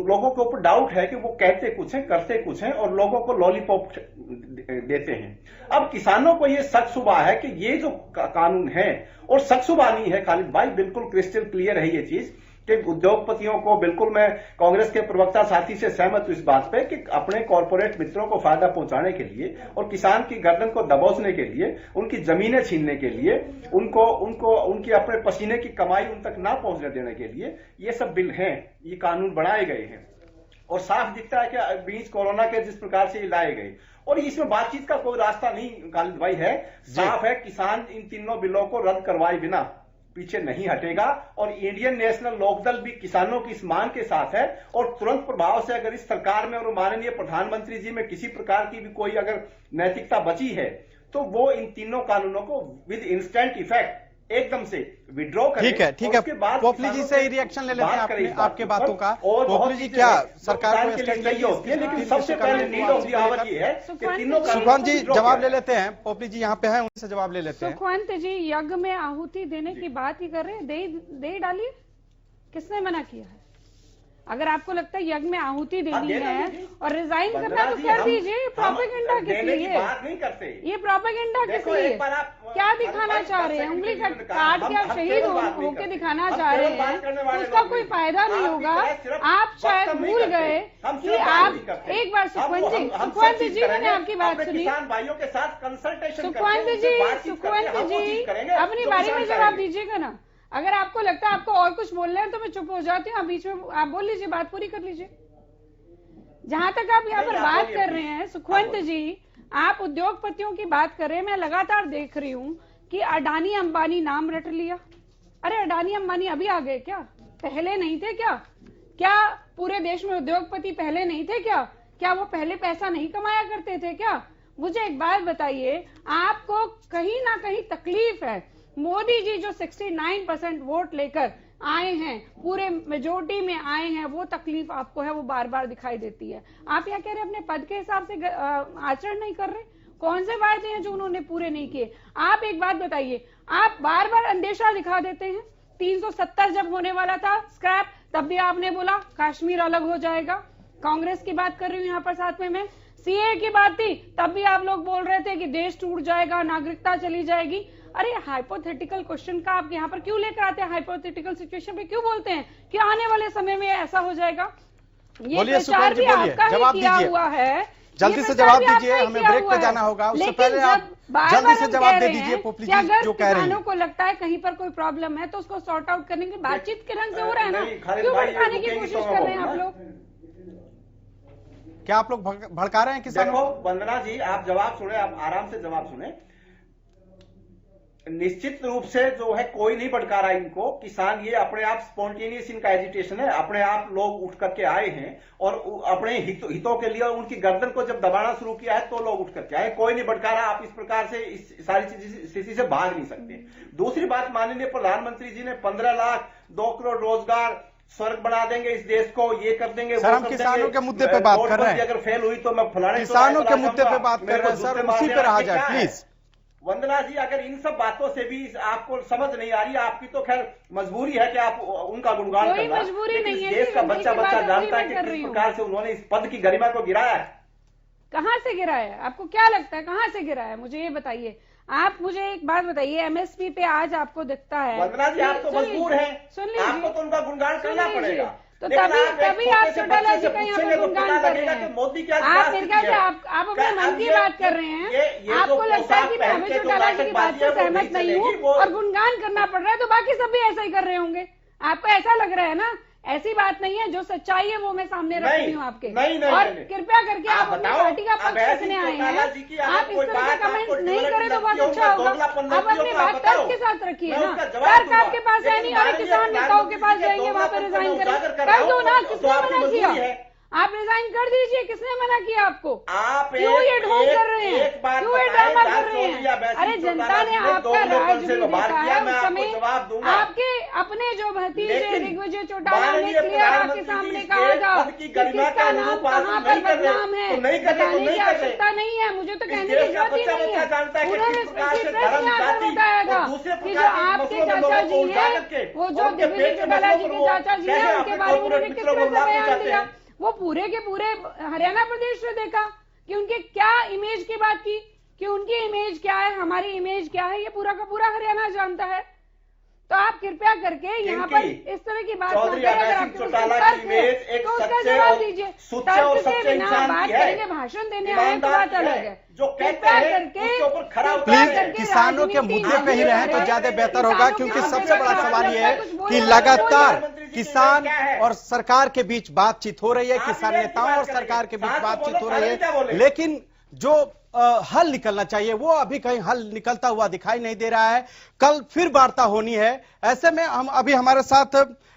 लोगों के ऊपर डाउट है कि वो कहते कुछ हैं, करते कुछ हैं, और लोगों को लॉलीपॉप देते हैं। अब किसानों को ये शक शुबा है कि ये जो कानून है, और शक शुबा नहीं है खालिद भाई, बिल्कुल क्रिस्टल क्लियर है ये चीज कि उद्योगपतियों को, बिल्कुल मैं कांग्रेस के प्रवक्ता साथी से सहमत हूं इस बात पे कि अपने कॉर्पोरेट मित्रों को फायदा पहुंचाने के लिए और किसान की गर्दन को दबोचने के लिए, उनकी जमीनें छीनने के लिए, उनकी अपने पसीने की कमाई उन तक ना पहुंचने देने के लिए ये सब बिल हैं, ये कानून बनाए गए हैं। और साफ दिखता है कि बीच कोरोना के जिस प्रकार से ये लाए गए, और इसमें बातचीत का कोई रास्ता नहीं खालिद भाई है। साफ है, किसान इन तीनों बिलों को रद्द करवाए बिना पीछे नहीं हटेगा, और इंडियन नेशनल लोकदल भी किसानों की इस मांग के साथ है। और तुरंत प्रभाव से अगर इस सरकार में और माननीय प्रधानमंत्री जी में किसी प्रकार की भी कोई अगर नैतिकता बची है, तो वो इन तीनों कानूनों को विद इंस्टेंट इफेक्ट एकदम से विड्रॉ करें। ठीक है पोपली जी से ही रिएक्शन ले लेते हैं आपके बातों का। पोपली जी, क्या सरकार को स्टैंड चाहिए होती है, लेकिन सबसे पहले नीड ऑफ द आवर ये है कि तीनों। सुखवंत जी जवाब ले लेते हैं, पोपली जी यहाँ पे हैं, उनसे जवाब ले लेते हैं। सुखवंत जी, यज्ञ में आहुति देने की बात ही कर रहे हैं, दे डालिए, किसने मना किया है? अगर आपको लगता है यज्ञ में आहुति देनी है और रिजाइन करना तो कर दीजिए। प्रोपेगेंडा किस लिए? ये प्रोपेगेंडा किस लिए? क्या दिखाना चाह रहे हैं? उंगली काट के आप शहीद होके दिखाना चाह रहे हैं, तो उसका कोई फायदा नहीं होगा। आप शायद भूल गए कि आप एक बार सुखवंत जी मैंने आपकी बात सुनी। सुखवंत जी अपनी बारी में जवाब दीजिएगा ना। अगर आपको लगता है आपको और कुछ बोलना है तो मैं चुप हो जाती हूँ, आप बीच में आप बोल लीजिए, बात पूरी कर लीजिए। जहां तक आप यहाँ पर बात कर रहे हैं सुखवंत जी, आप उद्योगपतियों की बात कर रहे हैं। मैं लगातार देख रही हूँ कि अडानी अंबानी नाम रट लिया। अरे अडानी अंबानी अभी आ गए क्या? पहले नहीं थे क्या? क्या पूरे देश में उद्योगपति पहले नहीं थे क्या? क्या वो पहले पैसा नहीं कमाया करते थे क्या? मुझे एक बात बताइए, आपको कहीं ना कहीं तकलीफ है। मोदी जी जो 69% वोट लेकर आए हैं, पूरे मेजोरिटी में आए हैं, वो तकलीफ आपको है, वो बार बार दिखाई देती है। आप क्या कह रहे हैं, अपने पद के हिसाब से आचरण नहीं कर रहे? कौन से वायदे हैं जो उन्होंने पूरे नहीं किए? आप एक बात बताइए, आप बार बार अंदेशा दिखा देते हैं। 370 जब होने वाला था स्क्रैप, तब भी आपने बोला कश्मीर अलग हो जाएगा। कांग्रेस की बात कर रही हूँ यहाँ पर साथ में मैं, सीए की बात थी, तब भी आप लोग बोल रहे थे कि देश टूट जाएगा, नागरिकता चली जाएगी। अरे हाइपोथेटिकल क्वेश्चन का आप यहाँ पर क्यों लेकर आते हैं? हाइपोथेटिकल सिचुएशन पे क्यों बोलते हैं कि आने वाले समय में ऐसा हो जाएगा? ये प्रचार भी आपका ही किया हुआ है। जल्दी से जवाब दीजिए, हमें ब्रेक पे जाना होगा। उससे पहले आप जल्दी से जवाब दे दीजिए पोपली जी जो कह रहे हैं। किसानों को लगता है कहीं पर कोई प्रॉब्लम है तो उसको सॉर्ट आउट करने की बातचीत के ढंग से हो रहा है ना, क्यों भड़काने की कोशिश कर रहे हैं आप लोग? क्या आप लोग भड़का रहे हैं किसानों? देखो वंदना जी, आप जवाब सुने, आप आराम से जवाब सुने। निश्चित रूप से जो है कोई नहीं भड़का रहा इनको। किसान ये अपने आप स्पॉन्टेनियस इनका एजिटेशन है, अपने आप लोग उठ करके आए हैं और अपने हितों के लिए उनकी गर्दन को जब दबाना शुरू किया है तो लोग उठ करके आए। कोई नहीं भड़का रहा। आप इस प्रकार से इस सारी स्थिति से भाग नहीं सकते। दूसरी बात, माननीय प्रधानमंत्री जी ने 15 लाख 2 करोड़ रोजगार स्वर्ग बना देंगे इस देश को, ये कर देंगे, सर हम किसानों के मुद्दे पे बात कर रहे हैं। अगर फेल हुई तो मैं फलाने किसानों के मुद्दे पे बात कर रहे हैं सर, उसी पे रहा जाए प्लीज। वंदना जी, अगर इन सब बातों से भी आपको समझ नहीं आ रही, आपकी तो खैर मजबूरी है कि आप उनका गुणगान करना। मजबूरी नहीं है, देश का बच्चा जानता है कि किस प्रकार से उन्होंने इस पद की गरिमा को गिराया है। कहां से गिराया है? आपको क्या लगता है कहां से गिराया है? मुझे ये बताइए। आप मुझे एक बात बताइए, एमएसपी पे आज आपको दिखता है? वंदना जी, आप तो मजबूर हैं, आपको तो उनका गुणगान करना पड़ेगा। तो तभी आप चौटाला जी का यहाँ पर गुणगान कर रहे हैं। मोदी क्या आप मेरे ख्याल से आप अपने मन की बात कर रहे हैं। आपको लगता है कि मैं अमित चौटाला जी की बात से सहमत नहीं हूँ और गुणगान करना पड़ रहा है, तो बाकी सब भी ऐसा ही कर रहे होंगे। आपको ऐसा लग रहा है ना? ऐसी बात नहीं है, जो सच्चाई है वो मैं सामने रख रही हूँ आपके। और कृपया करके आप अपनी पार्टी का पक्ष रखने आए हैं। आप इस तरह के कमेंट्स नहीं करें तो बहुत अच्छा होगा। आप अपनी बात तर्क के साथ रखिए ना। तर्क आपके पास है नहीं और किसान नेताओं के पास जाएंगे, वहाँ पे रिजाइन करें। कर दो ना, किसने मना किया? आप रिजाइन कर दीजिए, किसने मना किया आपको? क्यों ये ढोंग कर रहे हैं? क्यों ये ड्रामा कर रहे हैं? अरे जनता ने आपका राज भी देखा है। उस समय आपके अपने जो भतीजे दिग्विजय चौटाला ने क्लियर आपके सामने कहा था कि किसका नाम कहाँ पर बदनाम है, बताने की आवश्यकता नहीं है। मुझे तो कहने की जरूरत ही नहीं है। उन्होंने स्पेशली प्रेस में आकर बताया था कि जो आपके चाचा जी हैं, वो जो दिग्विजय चौटाला जी के चाचा जी हैं, उनके बारे में उन्होंने किस तरह से बयान दिया। वो पूरे के पूरे हरियाणा प्रदेश से देखा कि उनके क्या इमेज की बात की, कि उनकी इमेज क्या है, हमारी इमेज क्या है, ये पूरा का पूरा हरियाणा जानता है। तो आप कृपया करके यहाँ पर इस तरह की बात चौधरी अभय चौटाला की इमेज एक सच्चे और सुच्चे और सच्चे इंसान की है। भाषण देने आए तो बात अलग है। जो कहते हैं उसके ऊपर खरा प्लीज किसानों के मुद्दे पे ही रहें तो ज्यादा बेहतर होगा, क्योंकि सबसे बड़ा सवाल ये है कि लगातार किसान और सरकार के बीच बातचीत हो रही है, किसान नेताओं और सरकार के बीच बातचीत हो रही है, लेकिन जो हल निकलना चाहिए वो अभी कहीं हल निकलता हुआ दिखाई नहीं दे रहा है। कल फिर वार्ता होनी है। ऐसे में हम अभी हमारे साथ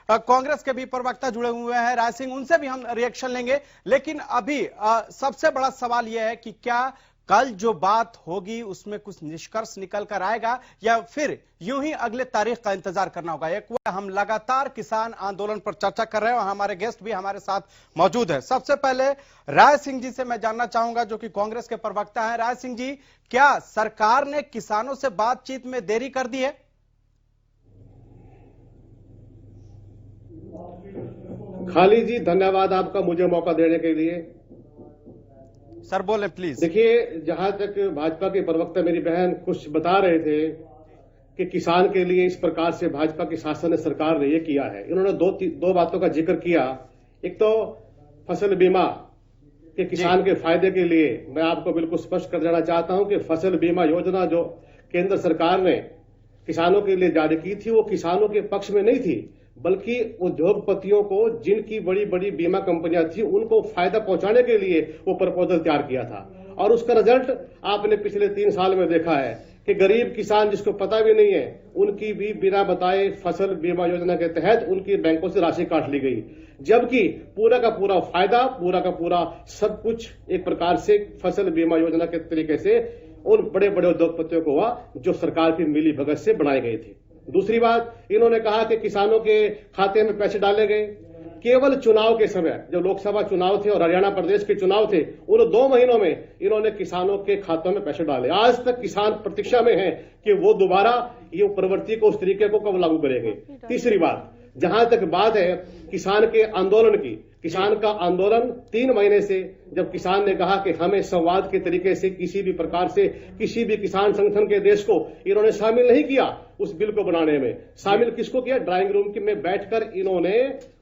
कांग्रेस के भी प्रवक्ता जुड़े हुए हैं राय सिंह, उनसे भी हम रिएक्शन लेंगे। लेकिन अभी सबसे बड़ा सवाल यह है कि क्या कल जो बात होगी उसमें कुछ निष्कर्ष निकल कर आएगा या फिर यूं ही अगले तारीख का इंतजार करना होगा। एक हम लगातार किसान आंदोलन पर चर्चा कर रहे हैं और हमारे गेस्ट भी हमारे साथ मौजूद है। सबसे पहले राय सिंह जी से मैं जानना चाहूंगा, जो कि कांग्रेस के प्रवक्ता हैं। राय सिंह जी, क्या सरकार ने किसानों से बातचीत में देरी कर दी है? खाली जी, धन्यवाद आपका मुझे मौका देने के लिए। सर बोले प्लीज। देखिए, जहां तक भाजपा के प्रवक्ता मेरी बहन कुछ बता रहे थे कि किसान के लिए इस प्रकार से भाजपा की शासन सरकार ने ये किया है, इन्होंने दो बातों का जिक्र किया। एक तो फसल बीमा के किसान के फायदे के लिए मैं आपको बिल्कुल स्पष्ट कर देना चाहता हूं कि फसल बीमा योजना जो केंद्र सरकार ने किसानों के लिए जारी की थी, वो किसानों के पक्ष में नहीं थी, बल्कि उद्योगपतियों को, जिनकी बड़ी बड़ी बीमा कंपनियां थी, उनको फायदा पहुंचाने के लिए वो प्रपोजल तैयार किया था। और उसका रिजल्ट आपने पिछले 3 साल में देखा है कि गरीब किसान जिसको पता भी नहीं है, उनकी भी बिना बताए फसल बीमा योजना के तहत उनकी बैंकों से राशि काट ली गई। जबकि पूरा का पूरा फायदा, पूरा का पूरा सब कुछ एक प्रकार से फसल बीमा योजना के तरीके से उन बड़े बड़े उद्योगपतियों को हुआ जो सरकार की मिली भगत से बनाए गए थे। दूसरी बात, इन्होंने कहा कि किसानों के खाते में पैसे डाले गए। केवल चुनाव के समय, जब लोकसभा चुनाव थे और हरियाणा प्रदेश के चुनाव थे, उन 2 महीनों में इन्होंने किसानों के खातों में पैसे डाले। आज तक किसान प्रतीक्षा में हैं कि वो दोबारा ये प्रवृत्ति को, उस तरीके को कब लागू करेंगे। तीसरी बात, जहां तक बात है किसान के आंदोलन की, किसान का आंदोलन 3 महीने से, जब किसान ने कहा कि हमें संवाद के तरीके से किसी भी प्रकार से किसी भी किसान संगठन के देश को इन्होंने शामिल नहीं किया उस बिल को बनाने में। शामिल किसको किया? ड्राइंग रूम में बैठकर इन्होंने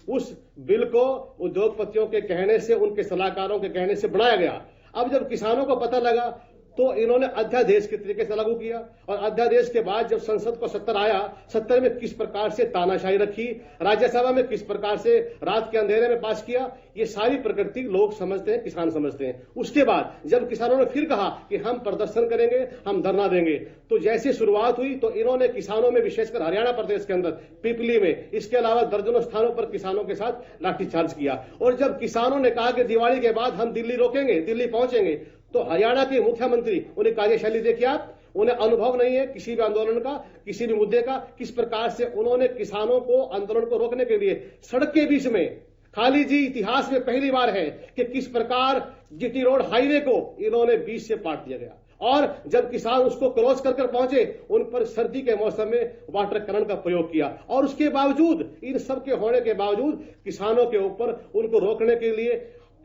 उस बिल को उद्योगपतियों के कहने से, उनके सलाहकारों के कहने से बनाया गया। अब जब किसानों को पता लगा तो इन्होंने अध्यादेश के तरीके से लागू किया, और अध्यादेश के बाद जब संसद को 70 आया, 70 में किस प्रकार से तानाशाही रखी, राज्यसभा में किस प्रकार से रात के अंधेरे में पास किया, ये सारी प्रकृति लोग समझते हैं, किसान समझते हैं। उसके बाद जब किसानों ने फिर कहा कि हम प्रदर्शन करेंगे, हम धरना देंगे, तो जैसे शुरुआत हुई तो इन्होंने किसानों में, विशेषकर हरियाणा प्रदेश के अंदर पिपली में, इसके अलावा दर्जनों स्थानों पर किसानों के साथ लाठीचार्ज किया। और जब किसानों ने कहा कि दिवाली के बाद हम दिल्ली रोकेंगे, दिल्ली पहुंचेंगे, तो हरियाणा के मुख्यमंत्री, उन्हें कार्यशैली देखिए आप, उन्हें अनुभव नहीं है किसी भी आंदोलन का, किसी भी मुद्दे का। किस प्रकार से उन्होंने किसानों को आंदोलन को रोकने के लिए सड़क के बीच में, खाली जी इतिहास में पहली बार है कि किस प्रकार जीटी रोड हाईवे को इन्होंने बीच से काट दिया गया, और जब किसान उसको क्रॉस कर पहुंचे, उन पर सर्दी के मौसम में वाटर कैनन का प्रयोग किया। और उसके बावजूद, इन सब के होने के बावजूद, किसानों के ऊपर, उनको रोकने के लिए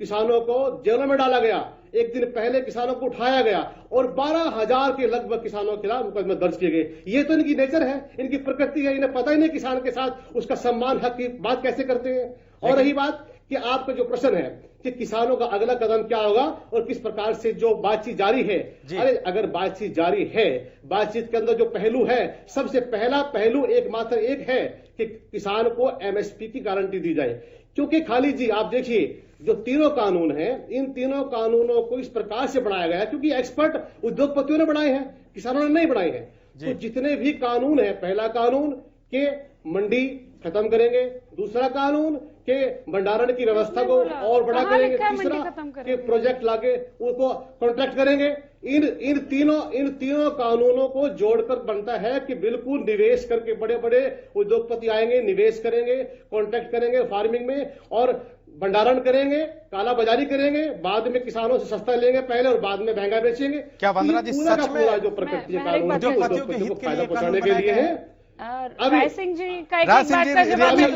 किसानों को जेलों में डाला गया। एक दिन पहले किसानों को उठाया गया और 12,000 के लगभग किसानों के खिलाफ मुकदमे दर्ज किए गए। ये तो इनकी नेचर है, इनकी प्रकृति है, इन्हें पता ही नहीं किसान के साथ उसका सम्मान, हक की बात कैसे करते हैं। और रही बात कि आपका जो प्रश्न है कि किसानों का अगला कदम क्या होगा और किस प्रकार से जो बातचीत जारी है, अरे अगर बातचीत जारी है, बातचीत के अंदर जो पहलू है, सबसे पहला पहलू एकमात्र एक है कि किसान को एमएसपी की गारंटी दी जाए। क्योंकि खाली जी आप देखिए, जो तीनों कानून हैं, इन तीनों कानूनों को इस प्रकार से बनाया गया क्योंकि एक्सपर्ट उद्योगपतियों ने बनाए हैं, किसानों ने नहीं बनाए हैं। तो जितने भी कानून है, पहला कानून के मंडी खत्म करेंगे, दूसरा कानून के भंडारण की व्यवस्था को और बड़ा करेंगे, तीसरा के प्रोजेक्ट लाके उनको कॉन्ट्रैक्ट करेंगे। इन तीनों कानूनों को जोड़कर बनता है कि बिल्कुल निवेश करके बड़े बड़े उद्योगपति आएंगे, निवेश करेंगे, कॉन्ट्रैक्ट करेंगे फार्मिंग में, और भंडारण करेंगे, काला बाजारी करेंगे, बाद में किसानों से सस्ता लेंगे पहले और बाद में महंगा बेचेंगे। क्या वंदना जी सच में जो प्रकृति के कानून उद्योगपतियों के हित के लिए पहुंचाने के लिए है। राय सिंह जी का एक बात का जवाब भी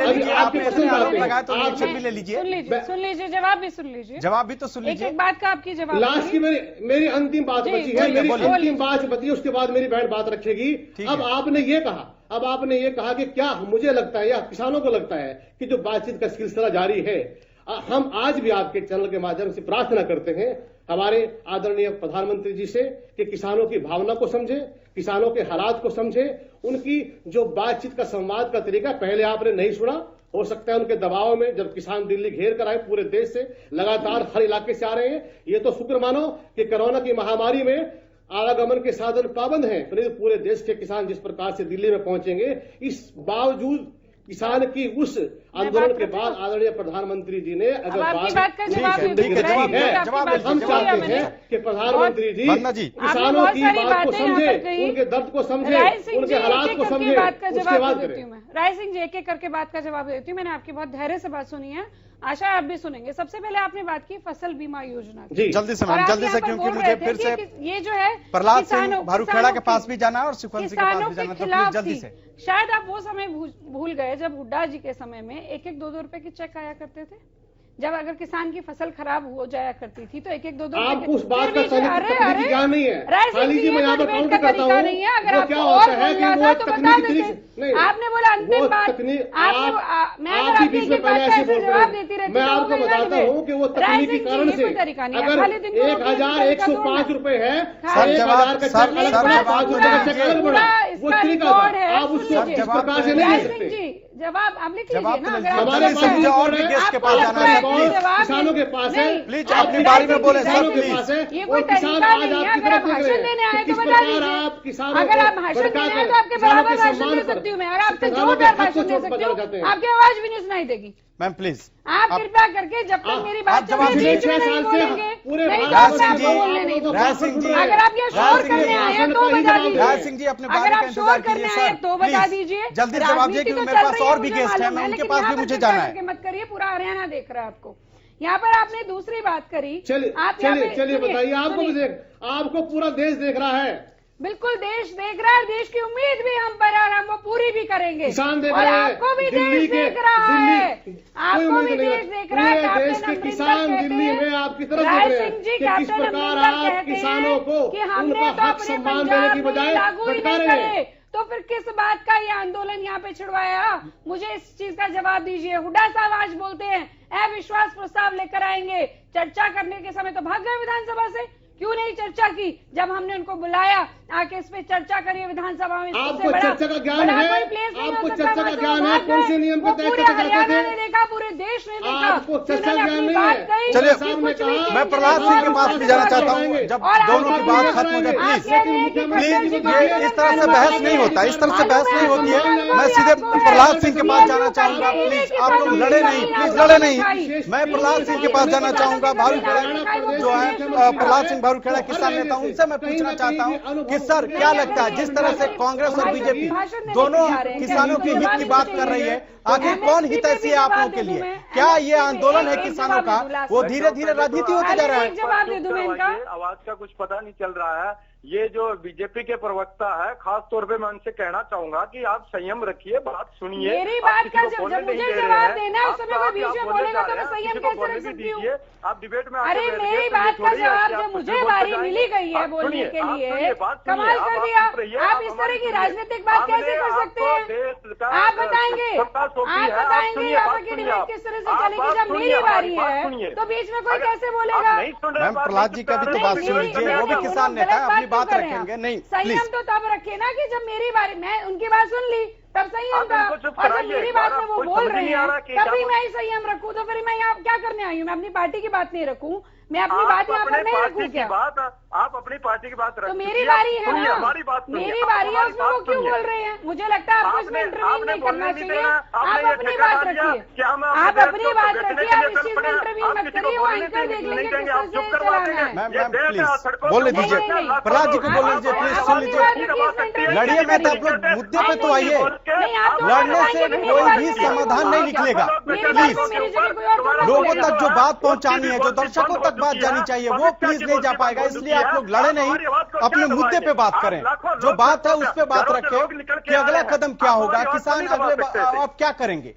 ले लीजिए, सुन लीजिए, जवाब भी सुन लीजिए, जवाब भी तो सुन लीजिए। एक बात का आपकी जवाब लास्ट की मेरी अंतिम बात बची है, मेरी अंतिम बात बची, उसके बाद मेरी बहन बात रखेगी। अब आपने ये कहा कि क्या मुझे लगता है या किसानों को लगता है कि जो बातचीत का सिलसिला जारी है, हम आज भी आपके चैनल के माध्यम से प्रार्थना करते हैं हमारे आदरणीय प्रधानमंत्री जी से कि किसानों की भावना को समझे, किसानों के हालात को समझे, उनकी जो बातचीत का संवाद का तरीका पहले आपने नहीं सुना, हो सकता है उनके दबाव में जब किसान दिल्ली घेर कर आए, पूरे देश से लगातार हर इलाके से आ रहे हैं। ये तो शुक्र मानो कि कोरोना की महामारी में आवागमन के साधन पाबंद हैं, तो नहीं तो पूरे देश के किसान जिस प्रकार से दिल्ली में पहुंचेंगे। इस बावजूद किसान की उस आंदोलन के बाद आदरणीय प्रधानमंत्री जी ने अगर बात का जवाब है, हम चाहते हैं कि प्रधानमंत्री जी किसानों की बात को समझे, उनके दर्द को समझे, उनके हालात को समझे, उसके बाद करें। राय सिंह जी एक एक करके बात का जवाब देती हूँ। मैंने आपकी बहुत धैर्य से बात सुनी है, आशा आप भी सुनेंगे। सबसे पहले आपने बात की फसल बीमा योजना की, जल्दी से मैम, जल्दी से, क्योंकि मुझे फिर से ये जो है प्रहलाद सिंह भारूखेड़ा के पास भी जाना है और सुखवंत सिंह के पास भी जाना, तो प्लीज जल्दी से। शायद आप वो समय भूल गए जब हुड्डा जी के समय में 1-1, 2-2 रुपए के चेक आया करते थे। जब अगर किसान की फसल खराब हो जाया करती थी तो 1-1, 2-2 आपको उस बात का तकनीकी ज्ञान नहीं है। खाली जी मैं यहाँ पर काउंट करता हूँ, वो क्या होता है कि वो तकनीकी नहीं, आपने बोला अंतिम बात, आप भी बीच में पहले ऐसे बोल रहे हैं। मैं आपको बताता हूँ कि वो तकनीकी कारण से अगर 1,105 रुपए है, 1,000 का चेक अलग पड़ा, 500 का चेक अलग पड़ा, वो तरीका आप उसको इस प्रकार से नहीं ले सकते। जवाब आप लिख लीजिए ना, हमारे मुझे और भी गेस्ट के पास जाना है, किसानों के पास है, प्लीज अपनी बारी में बोले, किसानों के पास है, और किसान आज आपकी तरफ देख रहे हैं किस प्रकार आप किसानों अगर आप भाषण देने हैं तो आपके बराबर भाषण दे सकती हूँ मैं, और आपसे जोरदार भाषण दे सकती हूँ, आपकी आवाज भी नहीं सुनाई देगी। Ma'am please. आप कृपया करके जब तक मेरी बात चल रही है बीच में नहीं बोलेंगे, नहीं तो मैं आपको बोलने नहीं दूंगा। अगर आप ये शोर करने आए हैं तो बजा दीजिए, अगर आप शोर करने आए हैं तो बजा दीजिए। जल्दी जवाब दीजिए क्योंकि मेरे पास और भी गेस्ट हैं, मैं उनके पास भी मुझे जाना है। मत करिए, पूरा हरियाणा देख रहा है आपको। यहाँ पर आपने दूसरी बात करी, चलिए बताइए, आपको पूरा देश देख रहा है। बिल्कुल देश देख रहा है, देश की उम्मीद भी हम पर है और हम वो पूरी भी करेंगे। किसान देख और रहे हैं, आपको भी देश देख रहा है, आपको भी देश देख रहा है। देश के किसान दिल्ली में आपकी तरफ देख रहे हैं कि किस प्रकार आप किसानों को उनका हक सम्मान देने की बजाय भटका रहे हैं। तो फिर किस बात का ये आंदोलन यहाँ पे छिड़वाया? मुझे इस चीज का जवाब दीजिए। हुड्डा साहब आज बोलते हैं अविश्वास प्रस्ताव लेकर आएंगे, चर्चा करने के समय तो भाग गए विधानसभा से। क्यों नहीं चर्चा की जब हमने उनको बुलाया आके इस पे चर्चा करिए विधानसभा में? आपको चर्चा का ज्ञान है? आपको चर्चा का ज्ञान है? कौन से नियम के तहत चर्चा करते थे? देखा, पूरे देश ने देखा। आपको चर्चा ज्ञान नहीं है? चलिए मैं प्रहलाद सिंह के पास भी जाना चाहता हूँ। जब दोनों की बात खत्म हो जाए प्लीज ये इस तरह से बहस नहीं होता, इस तरह से बहस नहीं होती है। मैं सीधे प्रहलाद सिंह के पास जाना चाहूंगा। प्लीज आप लोग लड़े नहीं, प्लीज लड़े नहीं। मैं प्रहलाद सिंह के पास जाना चाहूंगा। भारू जो है प्रहलाद सिंह भारूखेड़ा किसान नेता, उनसे मैं पूछना चाहता हूं कि सर क्या लगता है जिस तरह से कांग्रेस और बीजेपी दोनों किसानों के हित की बात कर रही है, आखिर कौन हित ऐसी है आप लोगों के लिए? क्या ये आंदोलन है किसानों का वो धीरे धीरे राजनीति होते जा रहा है? आवाज का कुछ पता नहीं चल रहा है। ये जो बीजेपी के प्रवक्ता है, खास तौर पे मैं उनसे कहना चाहूंगा कि आप संयम रखिए, बात सुनिए। मेरी बात का जब मुझे जवाब देना है उस समय कोई बीच में बोलेगा तो मैं संयम कैसे रख सकती हूँ? आप डिबेट में अरे मेरी बात का जवाब जब मुझे बारी मिली गई है बोलने के लिए, कमाल कर दिया। आप इस तरह की राजनीतिक बात कैसे कर सकते हैं? आप बताएंगे, आप डिबेट किस तरह से चलेगी जब मेरी बारी है तो बीच में कोई कैसे बोलेगा? मैम प्रहलाद जी का भी तो बात सुन लीजिए, वो भी किसान नेता है, अपनी बात रखेंगे। नहीं संयम तो तब रखे ना कि जब मेरी बारी, मैं उनकी बात सुन ली तब संयम था, और जब मेरी बात में वो बोल रहे हैं तभी मैं ही संयम रखूं। तो फिर मैं यहाँ क्या करने आई हूँ? मैं अपनी पार्टी की बात नहीं रखूं? मैं अपनी बात यहाँ पर नहीं रखूं क्या? आप अपनी पार्टी की बात तो मेरी बारी है ना, मेरी बारी है, उसमें वो क्यों बोल रहे हैं? मुझे लगता है आपको इसमें इंटरव्यू नहीं करना चाहिए। आप अपनी बात रखिए, आप अपनी बात रखिए, आप इस चीज में इंटरव्यू मत करिए। वो एंकर देख लेंगे किस तरह से चलाना है। मैम प्लीज बोल लीजिए, प्रहलाद जी को बोल लीजिए, प्लीज सुन लीजिए। लड़िए मैं तो आप लोग मुद्दे पे तो आइए, लड़ने से कोई भी समाधान नहीं निकलेगा। प्लीज लोगों तक जो बात पहुंचानी है, जो दर्शकों तक बात जानी चाहिए, वो प्लीज नहीं जा पाएगा। इसलिए आप लोग लड़े नहीं, अपने मुद्दे पे बात करें। जो बात है उस पे बात रखें कि अगला कदम क्या होगा, किसान अगले आप क्या करेंगे।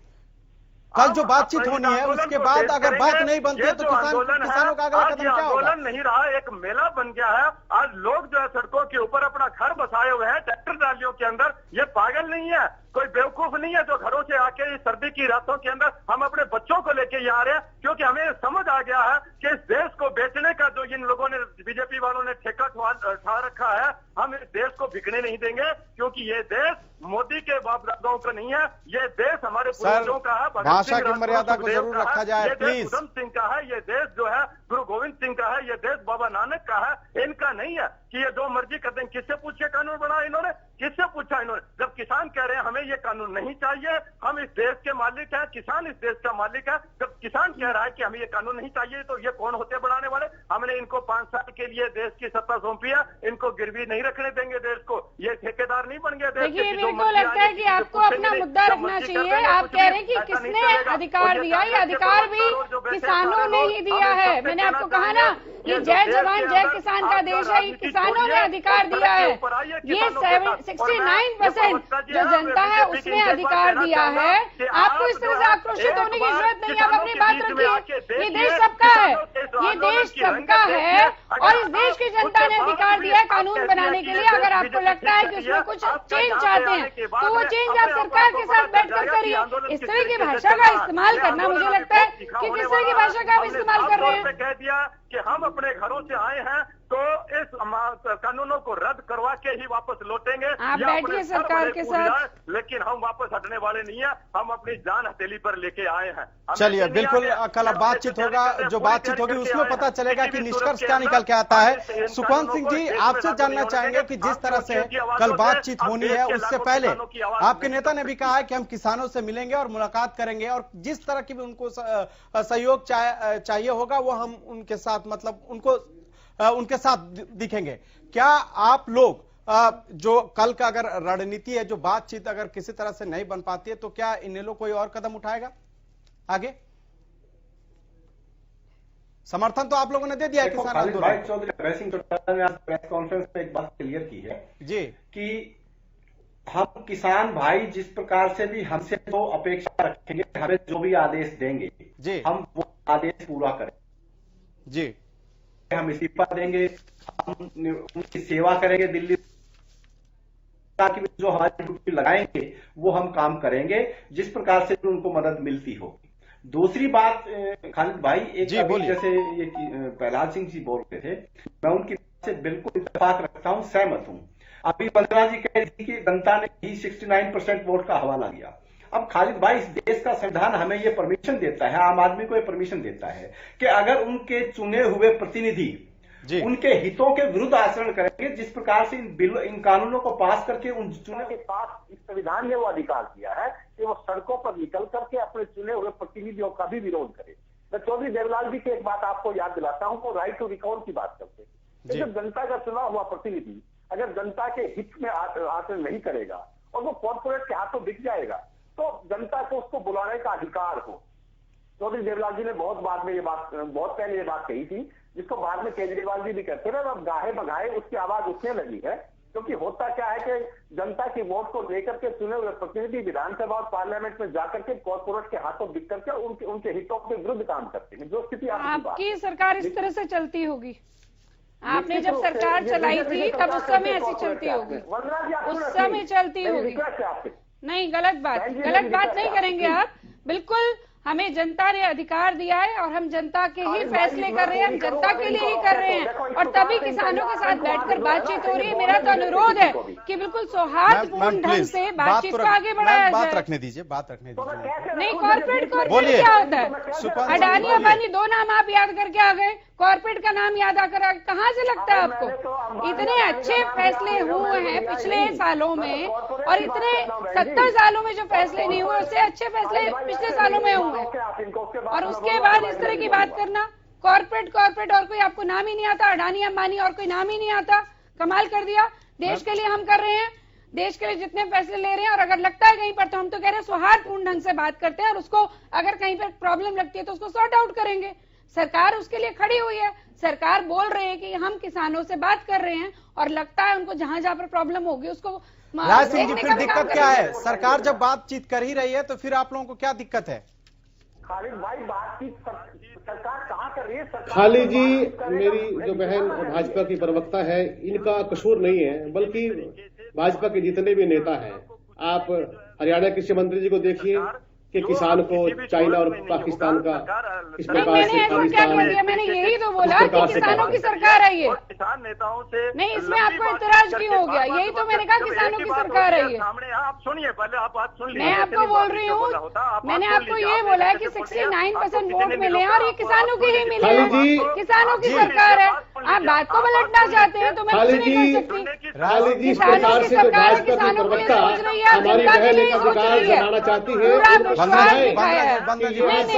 कल जो बातचीत होनी है उसके बाद अगर बात नहीं बनती है तो किसानों का अगला कदम क्या होगा? आंदोलन नहीं रहा, एक मेला बन गया है। आज लोग जो है सड़कों के ऊपर अपना घर बसाए हुए हैं ट्रैक्टर ट्रालियों के अंदर। ये पागल नहीं है, कोई बेवकूफ नहीं है जो घरों से आके इस सर्दी की रातों के अंदर हम अपने बच्चों को लेके यहाँ आ रहे हैं, क्योंकि हमें समझ आ गया है कि इस देश को बेचने का जो इन लोगों ने, बीजेपी वालों ने ठेका उठा रखा है, हम इस देश को बिकने नहीं देंगे। क्योंकि ये देश मोदी के बाप दादाओं का नहीं है, ये देश हमारे पूर्वजों का है। भाषा की मर्यादा को जरूर रखा जाए प्लीज। उधम सिंह का है ये देश, जो है गुरु गोविंद सिंह का है ये देश, बाबा नानक का है, इनका नहीं है कि ये जो मर्जी करते हैं। किससे पूछे कानून बना इन्होंने? किससे पूछा इन्होंने? जब किसान कह रहे हैं हमें ये कानून नहीं चाहिए, हम इस देश के मालिक हैं, किसान इस देश का मालिक है। जब किसान कह रहा है कि हमें ये कानून नहीं चाहिए तो ये कौन होते बनाने वाले? हमने इनको 5 साल के लिए देश की सत्ता सौंपी है, इनको गिरवी नहीं रखने देंगे देश को। ये ठेकेदार नहीं बन गए देश के। मेरे को लगता है कि आपको अपना मुद्दा रखना चाहिए। आप कह रहे हैं कि किसने अधिकार दिया? ये अधिकार भी किसानों ने ही दिया है। मैंने आपको कहा ना, ये जय जवान जय किसान का देश है, ये किसानों ने अधिकार दिया है। ये 69% जो जनता है उसने अधिकार दिया है। आपको इस तरह से आक्रोशित होने की जरूरत नहीं है, आप अपनी बात रखिए। ये देश सबका है, ये देश सबका है और इस देश की जनता ने अधिकार दिया है कानून बनाने के लिए। अगर आपको लगता है कि उसमें कुछ चेंज चाहते हैं तो वो चेंज आप सरकार के साथ बैठकर करिए। इस तरह की भाषा का इस्तेमाल करना, मुझे लगता है कि किस तरह की भाषा का आप इस्तेमाल कर रहे हैं। कह दिया कि हम अपने घरों से आए हैं तो इस कानूनों को रद्द करवा के ही वापस लौटेंगे। आप बैठिए सरकार के साथ, लेकिन हम वापस हटने वाले नहीं है, हम अपनी जान हथेली पर लेके आए हैं। चलिए बिल्कुल, कल बातचीत होगा, जो बातचीत होगी उसमें पता चलेगा कि निष्कर्ष क्या निकल के आता है। सुखवंत सिंह जी, आपसे जानना चाहेंगे कि जिस तरह से कल बातचीत होनी है, उससे पहले आपके नेता ने भी कहा है कि हम किसानों से मिलेंगे और मुलाकात करेंगे और जिस तरह की भी उनको सहयोग चाहिए होगा वो हम उनके साथ, मतलब उनके साथ दिखेंगे। क्या आप लोग जो कल का अगर रणनीति है, जो बातचीत अगर किसी तरह से नहीं बन पाती है, तो क्या इनेलो कोई और कदम उठाएगा आगे? समर्थन तो आप लोगों ने दे दिया है किसान आंदोलन। चौधरी अभय सिंह चौटाला ने आज प्रेस कॉन्फ्रेंस में एक बात क्लियर की है जी कि हम किसान भाई जिस प्रकार से भी हमसे तो अपेक्षा रखेंगे, हमें जो भी आदेश देंगे जी हम वो आदेश पूरा करें जी। हम इस्तीफा देंगे, हम उनकी सेवा करेंगे, दिल्ली ताकि जो हमारी ड्यूटी लगाएंगे वो हम काम करेंगे जिस प्रकार से उनको मदद मिलती होगी। दूसरी बात खालिद भाई, एक जैसे ये प्रहलाद सिंह जी बोल रहे थे, मैं उनकी बात से बिल्कुल इत्तेफाक रखता हूं, सहमत हूं। अभी वंदना जी कह रही कि जनता ने ही 69% वोट का हवाला दिया। अब खालिद भाई, इस देश का संविधान हमें ये परमिशन देता है, आम आदमी को ये परमिशन देता है कि अगर उनके चुने हुए प्रतिनिधि उनके हितों के विरुद्ध आचरण करेंगे, जिस प्रकार से इन कानूनों को पास करके उन चुने के पास इस संविधान ने वो अधिकार दिया है कि वो सड़कों पर निकल करके अपने चुने हुए प्रतिनिधियों का भी विरोध करे। मैं चौधरी देवलाल जी की एक बात आपको याद दिलाता हूं, वो राइट टू रिकॉल की बात करते हैं। जब जनता का चुना हुआ प्रतिनिधि अगर जनता के हित में आचरण नहीं करेगा और वो कॉर्पोरेट के हाथों बिक जाएगा, तो जनता को उसको बुलाने का अधिकार हो। चौधरी देवलाल जी ने बहुत पहले ये बात कही थी, जिसको बाद में केजरीवाल जी भी कहते हैं, अब गाहे बगाहे उसकी आवाज उठने लगी है। क्योंकि होता क्या है कि जनता की वोट को लेकर के चुने हुए प्रतिनिधि विधानसभा और पार्लियामेंट में जाकर के कॉर्पोरेट के हाथों बिक करके उनके हितों के विरुद्ध काम करते हैं, जो स्थिति आपकी सरकार इस तरह से चलती होगी। आपने जब सरकार चलाई थी तब उस समय ऐसी चलती होगी, उस समय चलती होगी। नहीं, गलत बात नहीं करेंगे आप। बिल्कुल, हमें जनता ने अधिकार दिया है और हम जनता के ही फैसले कर रहे हैं, हम जनता के लिए ही कर रहे हैं और तभी किसानों के साथ बैठकर बातचीत हो रही है। मेरा तो अनुरोध है कि बिल्कुल सौहार्दपूर्ण ढंग से बातचीत को आगे बढ़ाया जाए। बात रखने दीजिए। नहीं, कॉर्पोरेट क्या होता है? अडानी अंबानी दो नाम आप याद करके आ गए, कॉर्पोरेट का नाम याद आकर कहाँ से लगता है आपको? इतने अच्छे फैसले हुए हैं पिछले सालों में और इतने 70 सालों में जो फैसले नहीं हुए उससे अच्छे फैसले पिछले सालों में हुए, और उसके बाद इस तरह की बात करना, कॉर्पोरेट और कोई आपको नाम ही नहीं आता, अडानी अंबानी और कोई नाम ही नहीं आता। कमाल कर दिया। देश के लिए हम कर रहे हैं, देश के लिए जितने फैसले ले रहे हैं, और अगर लगता है कहीं पर तो हम तो कह रहे हैं सौहार्दपूर्ण ढंग से बात करते हैं और उसको अगर कहीं पर प्रॉब्लम लगती है तो उसको सॉर्ट आउट करेंगे। सरकार उसके लिए खड़ी हुई है। सरकार बोल रही है कि हम किसानों से बात कर रहे हैं और लगता है उनको जहां जहां पर प्रॉब्लम होगी उसको राज सिंह जी, फिर दिक्कत क्या है? सरकार जब बातचीत कर ही रही है तो फिर आप लोगों को क्या दिक्कत है? खालिद भाई, बातचीत सरकार कहाँ कर रही है? खालिद जी, मेरी जो बहन भाजपा की प्रवक्ता है, इनका कसूर नहीं है, बल्कि भाजपा के जितने भी नेता हैं। आप हरियाणा कृषि मंत्री जी को देखिए कि किसान को चाइना और पाकिस्तान का इस प्रकार से मैंने यही तो बोला कि किसानों की सरकार है ये। किसान नेताओं से नहीं, इसमें आपको इतराज क्यों हो गया? यही तो मैंने कहा किसानों की सरकार है ये। आप सुनिए, पहले आप बात सुन लीजिए। मैं आपको बोल रही हूँ, मैंने आपको ये बोला है कि 69% वोट मिले हैं और ये किसानों के ही मिले हैं, किसानों की सरकार है। आप बात को पलटना चाहते हैं तो मैं कुछ नहीं कर सकती। किसानों की सरकार किसानों के लिए सोच रही है, जनता के लिए सोच रही है। नहीं,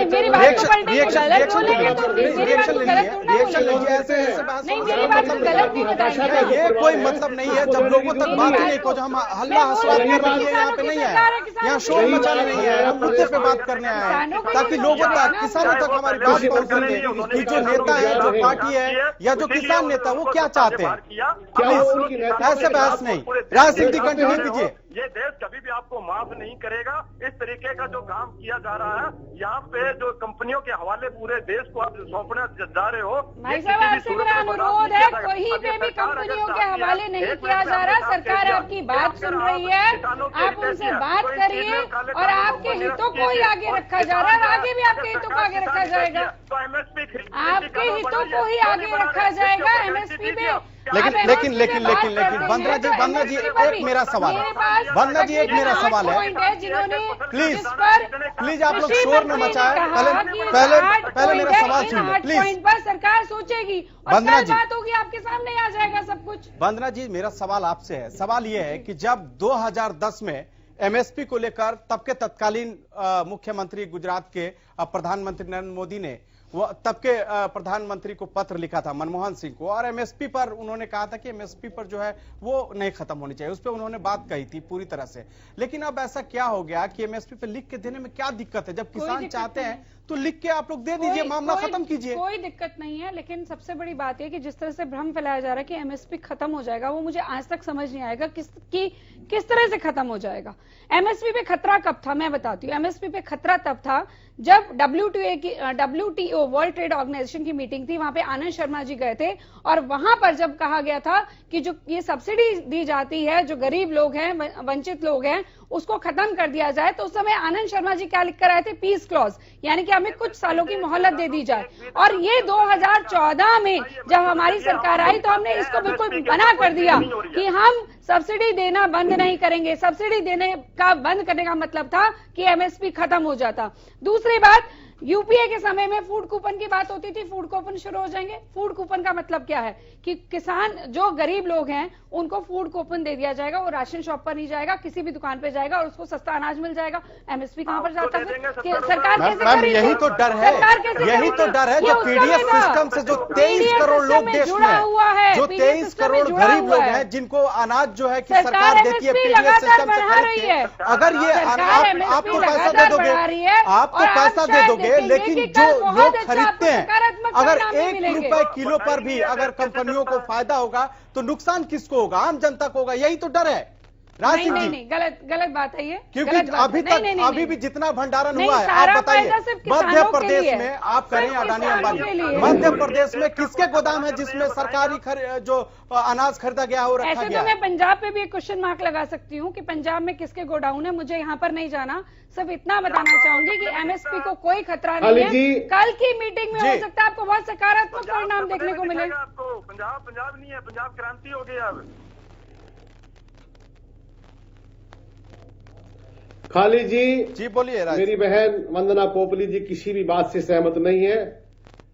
मेरी बात को पलटने को गलत बोलेंगे तो मेरी बात को गलत नहीं, मेरी बात को गलत नहीं बताएंगे। ये कोई मतलब नहीं है जब लोगों तक बात नहीं पहुंचा। हम हल्ला हंसवाद करने के लिए यहाँ पे नहीं आए, यहाँ शोर मचाने नहीं आए, हम मुद्दे पे बात करने आए हैं ताकि लोगों तक, किसानों तक हमारी बात पहुंच सके कि जो नेता है, जो पार्टी है या जो किसान नेता वो क्या चाहते हैं। ऐसे बहस नहीं। राज सिंह जी, कंटिन्यू कीजिए। ये देश कभी भी आपको माफ नहीं करेगा। इस तरीके का जो काम किया जा रहा है, यहाँ पे जो कंपनियों के हवाले पूरे देश को आप सौंपने जा रहे हो। भाई साहब, आपसे मेरा अनुरोध है, कहीं पे भी कंपनियों के हवाले नहीं किया जा रहा। सरकार आपकी बात सुन रही है, आप उनसे बात करिए और आपके हितों को ही आगे रखा जा रहा है और आगे भी आपके हितों को आगे रखा जाएगा। आपके हितों को ही आगे रखा जाएगा। एमएसपी पे लेकिन वंदना जी एक मेरा सवाल है, वंदना जी एक मेरा सवाल है, प्लीज आप लोग शोर न मचाएं, पहले मेरा सवाल सुन लो प्लीज। पर सरकार सोचेगी और वंदना जी, बात होगी, आपके सामने आ जाएगा सब कुछ। वंदना जी मेरा सवाल आपसे है, सवाल यह है कि जब 2010 में एमएसपी को लेकर तब के तत्कालीन मुख्यमंत्री गुजरात के प्रधानमंत्री नरेंद्र मोदी ने तब के प्रधानमंत्री को पत्र लिखा था मनमोहन सिंह को, और एमएसपी पर उन्होंने कहा था कि एमएसपी पर जो है वो नहीं खत्म होनी चाहिए, उस पर उन्होंने बात कही थी पूरी तरह से। लेकिन अब ऐसा क्या हो गया कि एमएसपी पर लिख के देने में क्या दिक्कत है? जब किसान चाहते हैं तो लिख के आप लोग दे दीजिए, मामला खत्म कीजिए। कोई दिक्कत नहीं है, लेकिन सबसे बड़ी बात यह कि जिस तरह से भ्रम फैलाया जा रहा है कि एमएसपी खत्म हो जाएगा, वो मुझे आज तक समझ नहीं आएगा किस तरह से खत्म हो जाएगा। एमएसपी पे खतरा कब था मैं बताती हूँ। एमएसपी पे खतरा तब था जब WTO वर्ल्ड ट्रेड ऑर्गेनाइजेशन की मीटिंग थी, वहां पे आनंद शर्मा जी गए थे, और वहां पर जब कहा गया था कि जो ये सब्सिडी दी जाती है, जो गरीब लोग हैं, वंचित लोग हैं, उसको खत्म कर दिया जाए, तो उस समय आनंद शर्मा जी क्या लिख कर आए थे? पीस क्लॉज, यानी कि हमें कुछ सालों की मोहलत दे दी जाए। और ये 2014 में जब हमारी सरकार आई तो हमने इसको बिल्कुल मना कर दिया कि हम सब्सिडी देना बंद नहीं करेंगे। सब्सिडी देने का बंद करने का मतलब था कि एमएसपी खत्म हो जाता। दूसरी बात, यूपीए के समय में फूड कूपन की बात होती थी, फूड कूपन शुरू हो जाएंगे। फूड कूपन का मतलब क्या है कि किसान जो गरीब लोग हैं उनको फूड कूपन दे दिया जाएगा, वो राशन शॉप पर नहीं जाएगा, किसी भी दुकान पे जाएगा और उसको सस्ता अनाज मिल जाएगा। एमएसपी कहां पर जाता है? सरकार कैसे? यही तो डर है, यही तो डर है जो पीडीएस सिस्टम से जो 23 करोड़ लोग देश में, जो 23 करोड़ गरीब लोग हैं जिनको अनाज जो है कि सरकार देती है पीडीएस सिस्टम से खरीद के। अगर ये आपको पैसा दे दोगे, आपको पैसा दे दोगे, लेकिन जो लोग खरीदते हैं, अगर 1 रुपए किलो पर भी अगर कंपनियों को फायदा होगा तो नुकसान किसको होगा? आम जनता को होगा। यही तो डर है। नहीं, गलत बात है ये, क्योंकि अभी तक अभी भी जितना भंडारण हुआ है, आप बताइए मध्य प्रदेश में, आप करें अडानी अंबानी, मध्य प्रदेश में किसके गोदाम है जिसमें सरकारी जो अनाज खरीदा गया हो रखा ऐसे गया? तो मैं पंजाब पे भी एक क्वेश्चन मार्क लगा सकती हूँ कि पंजाब में किसके गोडाउन है, मुझे यहाँ पर नहीं जाना। सिर्फ इतना बताना चाहूंगी कि एमएसपी को कोई खतरा नहीं है। कल की मीटिंग में हो सकता है आपको बहुत सकारात्मक परिणाम देखने को मिले। पंजाब नहीं है, पंजाब क्रांति हो गई अब। खाली जी बोलिए। मेरी बहन वंदना पोपली जी किसी भी बात से सहमत नहीं है।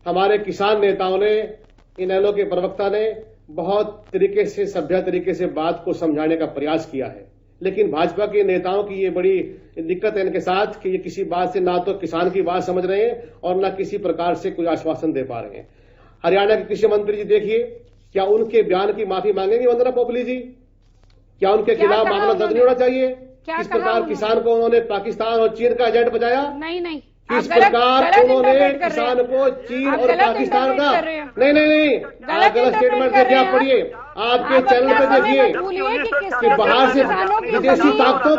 हमारे किसान नेताओं ने, इनेलो के प्रवक्ता ने बहुत तरीके से, सभ्य तरीके से बात को समझाने का प्रयास किया है, लेकिन भाजपा के नेताओं की ये बड़ी दिक्कत है इनके साथ कि ये किसी बात से ना तो किसान की बात समझ रहे हैं और ना किसी प्रकार से कोई आश्वासन दे पा रहे हैं। हरियाणा के कृषि मंत्री जी देखिए, क्या उनके बयान की माफी मांगेंगे वंदना पोपली जी? क्या उनके खिलाफ मामला दर्ज नहीं होना चाहिए? किस प्रकार किसान को उन्होंने पाकिस्तान और चीन का एजेंट बजाया? नहीं, किस प्रकार उन्होंने किसान को चीन और पाकिस्तान का, नहीं, आप गलत स्टेटमेंट देखिए, आप पढ़िए, आपके चैनल पे देखिए कि बाहर से विदेशी ताकतों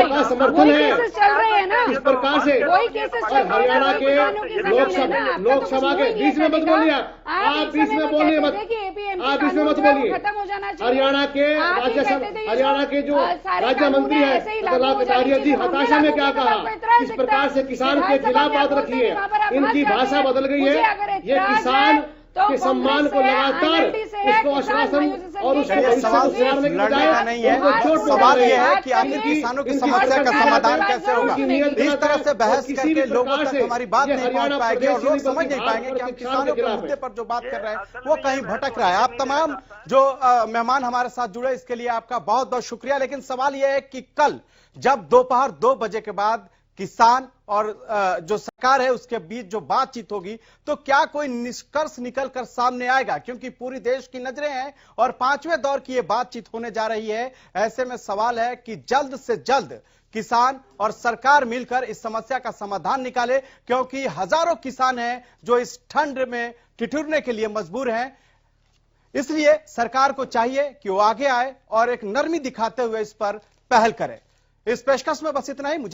का समर्थन है इस प्रकार से। और हरियाणा के लोकसभा के बीच में मत बोलिए, आप बीच में बोलिए मत, आप बीच में मत बोलिए। हरियाणा के जो राज्य मंत्री है कटारिया जी, हताशा में क्या कहा, किस प्रकार से किसान के खिलाफ बात रखी है, इनकी भाषा बदल गई है। ये किसान के सम्मान को लगातार उसको आश्वासन और उसको सवाल लड़ने का नहीं है, सवाल ये है कि आखिर किसानों की समस्या का समाधान कैसे होगा। इस तरह से बहस करके लोगों तक हमारी बात नहीं पहुंच पाएगी और लोग समझ नहीं पाएंगे कि हम किसानों के मुद्दे पर जो बात कर रहे हैं वो कहीं भटक रहा है। आप तमाम जो मेहमान हमारे साथ जुड़े इसके लिए आपका बहुत बहुत शुक्रिया। लेकिन सवाल यह है कि कल जब दोपहर 2 बजे के बाद किसान और जो सरकार है उसके बीच जो बातचीत होगी तो क्या कोई निष्कर्ष निकल कर सामने आएगा? क्योंकि पूरी देश की नजरें हैं और 5वें दौर की ये बातचीत होने जा रही है। ऐसे में सवाल है कि जल्द से जल्द किसान और सरकार मिलकर इस समस्या का समाधान निकाले, क्योंकि हजारों किसान हैं जो इस ठंड में ठिठुरने के लिए मजबूर हैं। इसलिए सरकार को चाहिए कि वो आगे आए और एक नरमी दिखाते हुए इस पर पहल करे। इस पेशकश में बस इतना ही। मुझे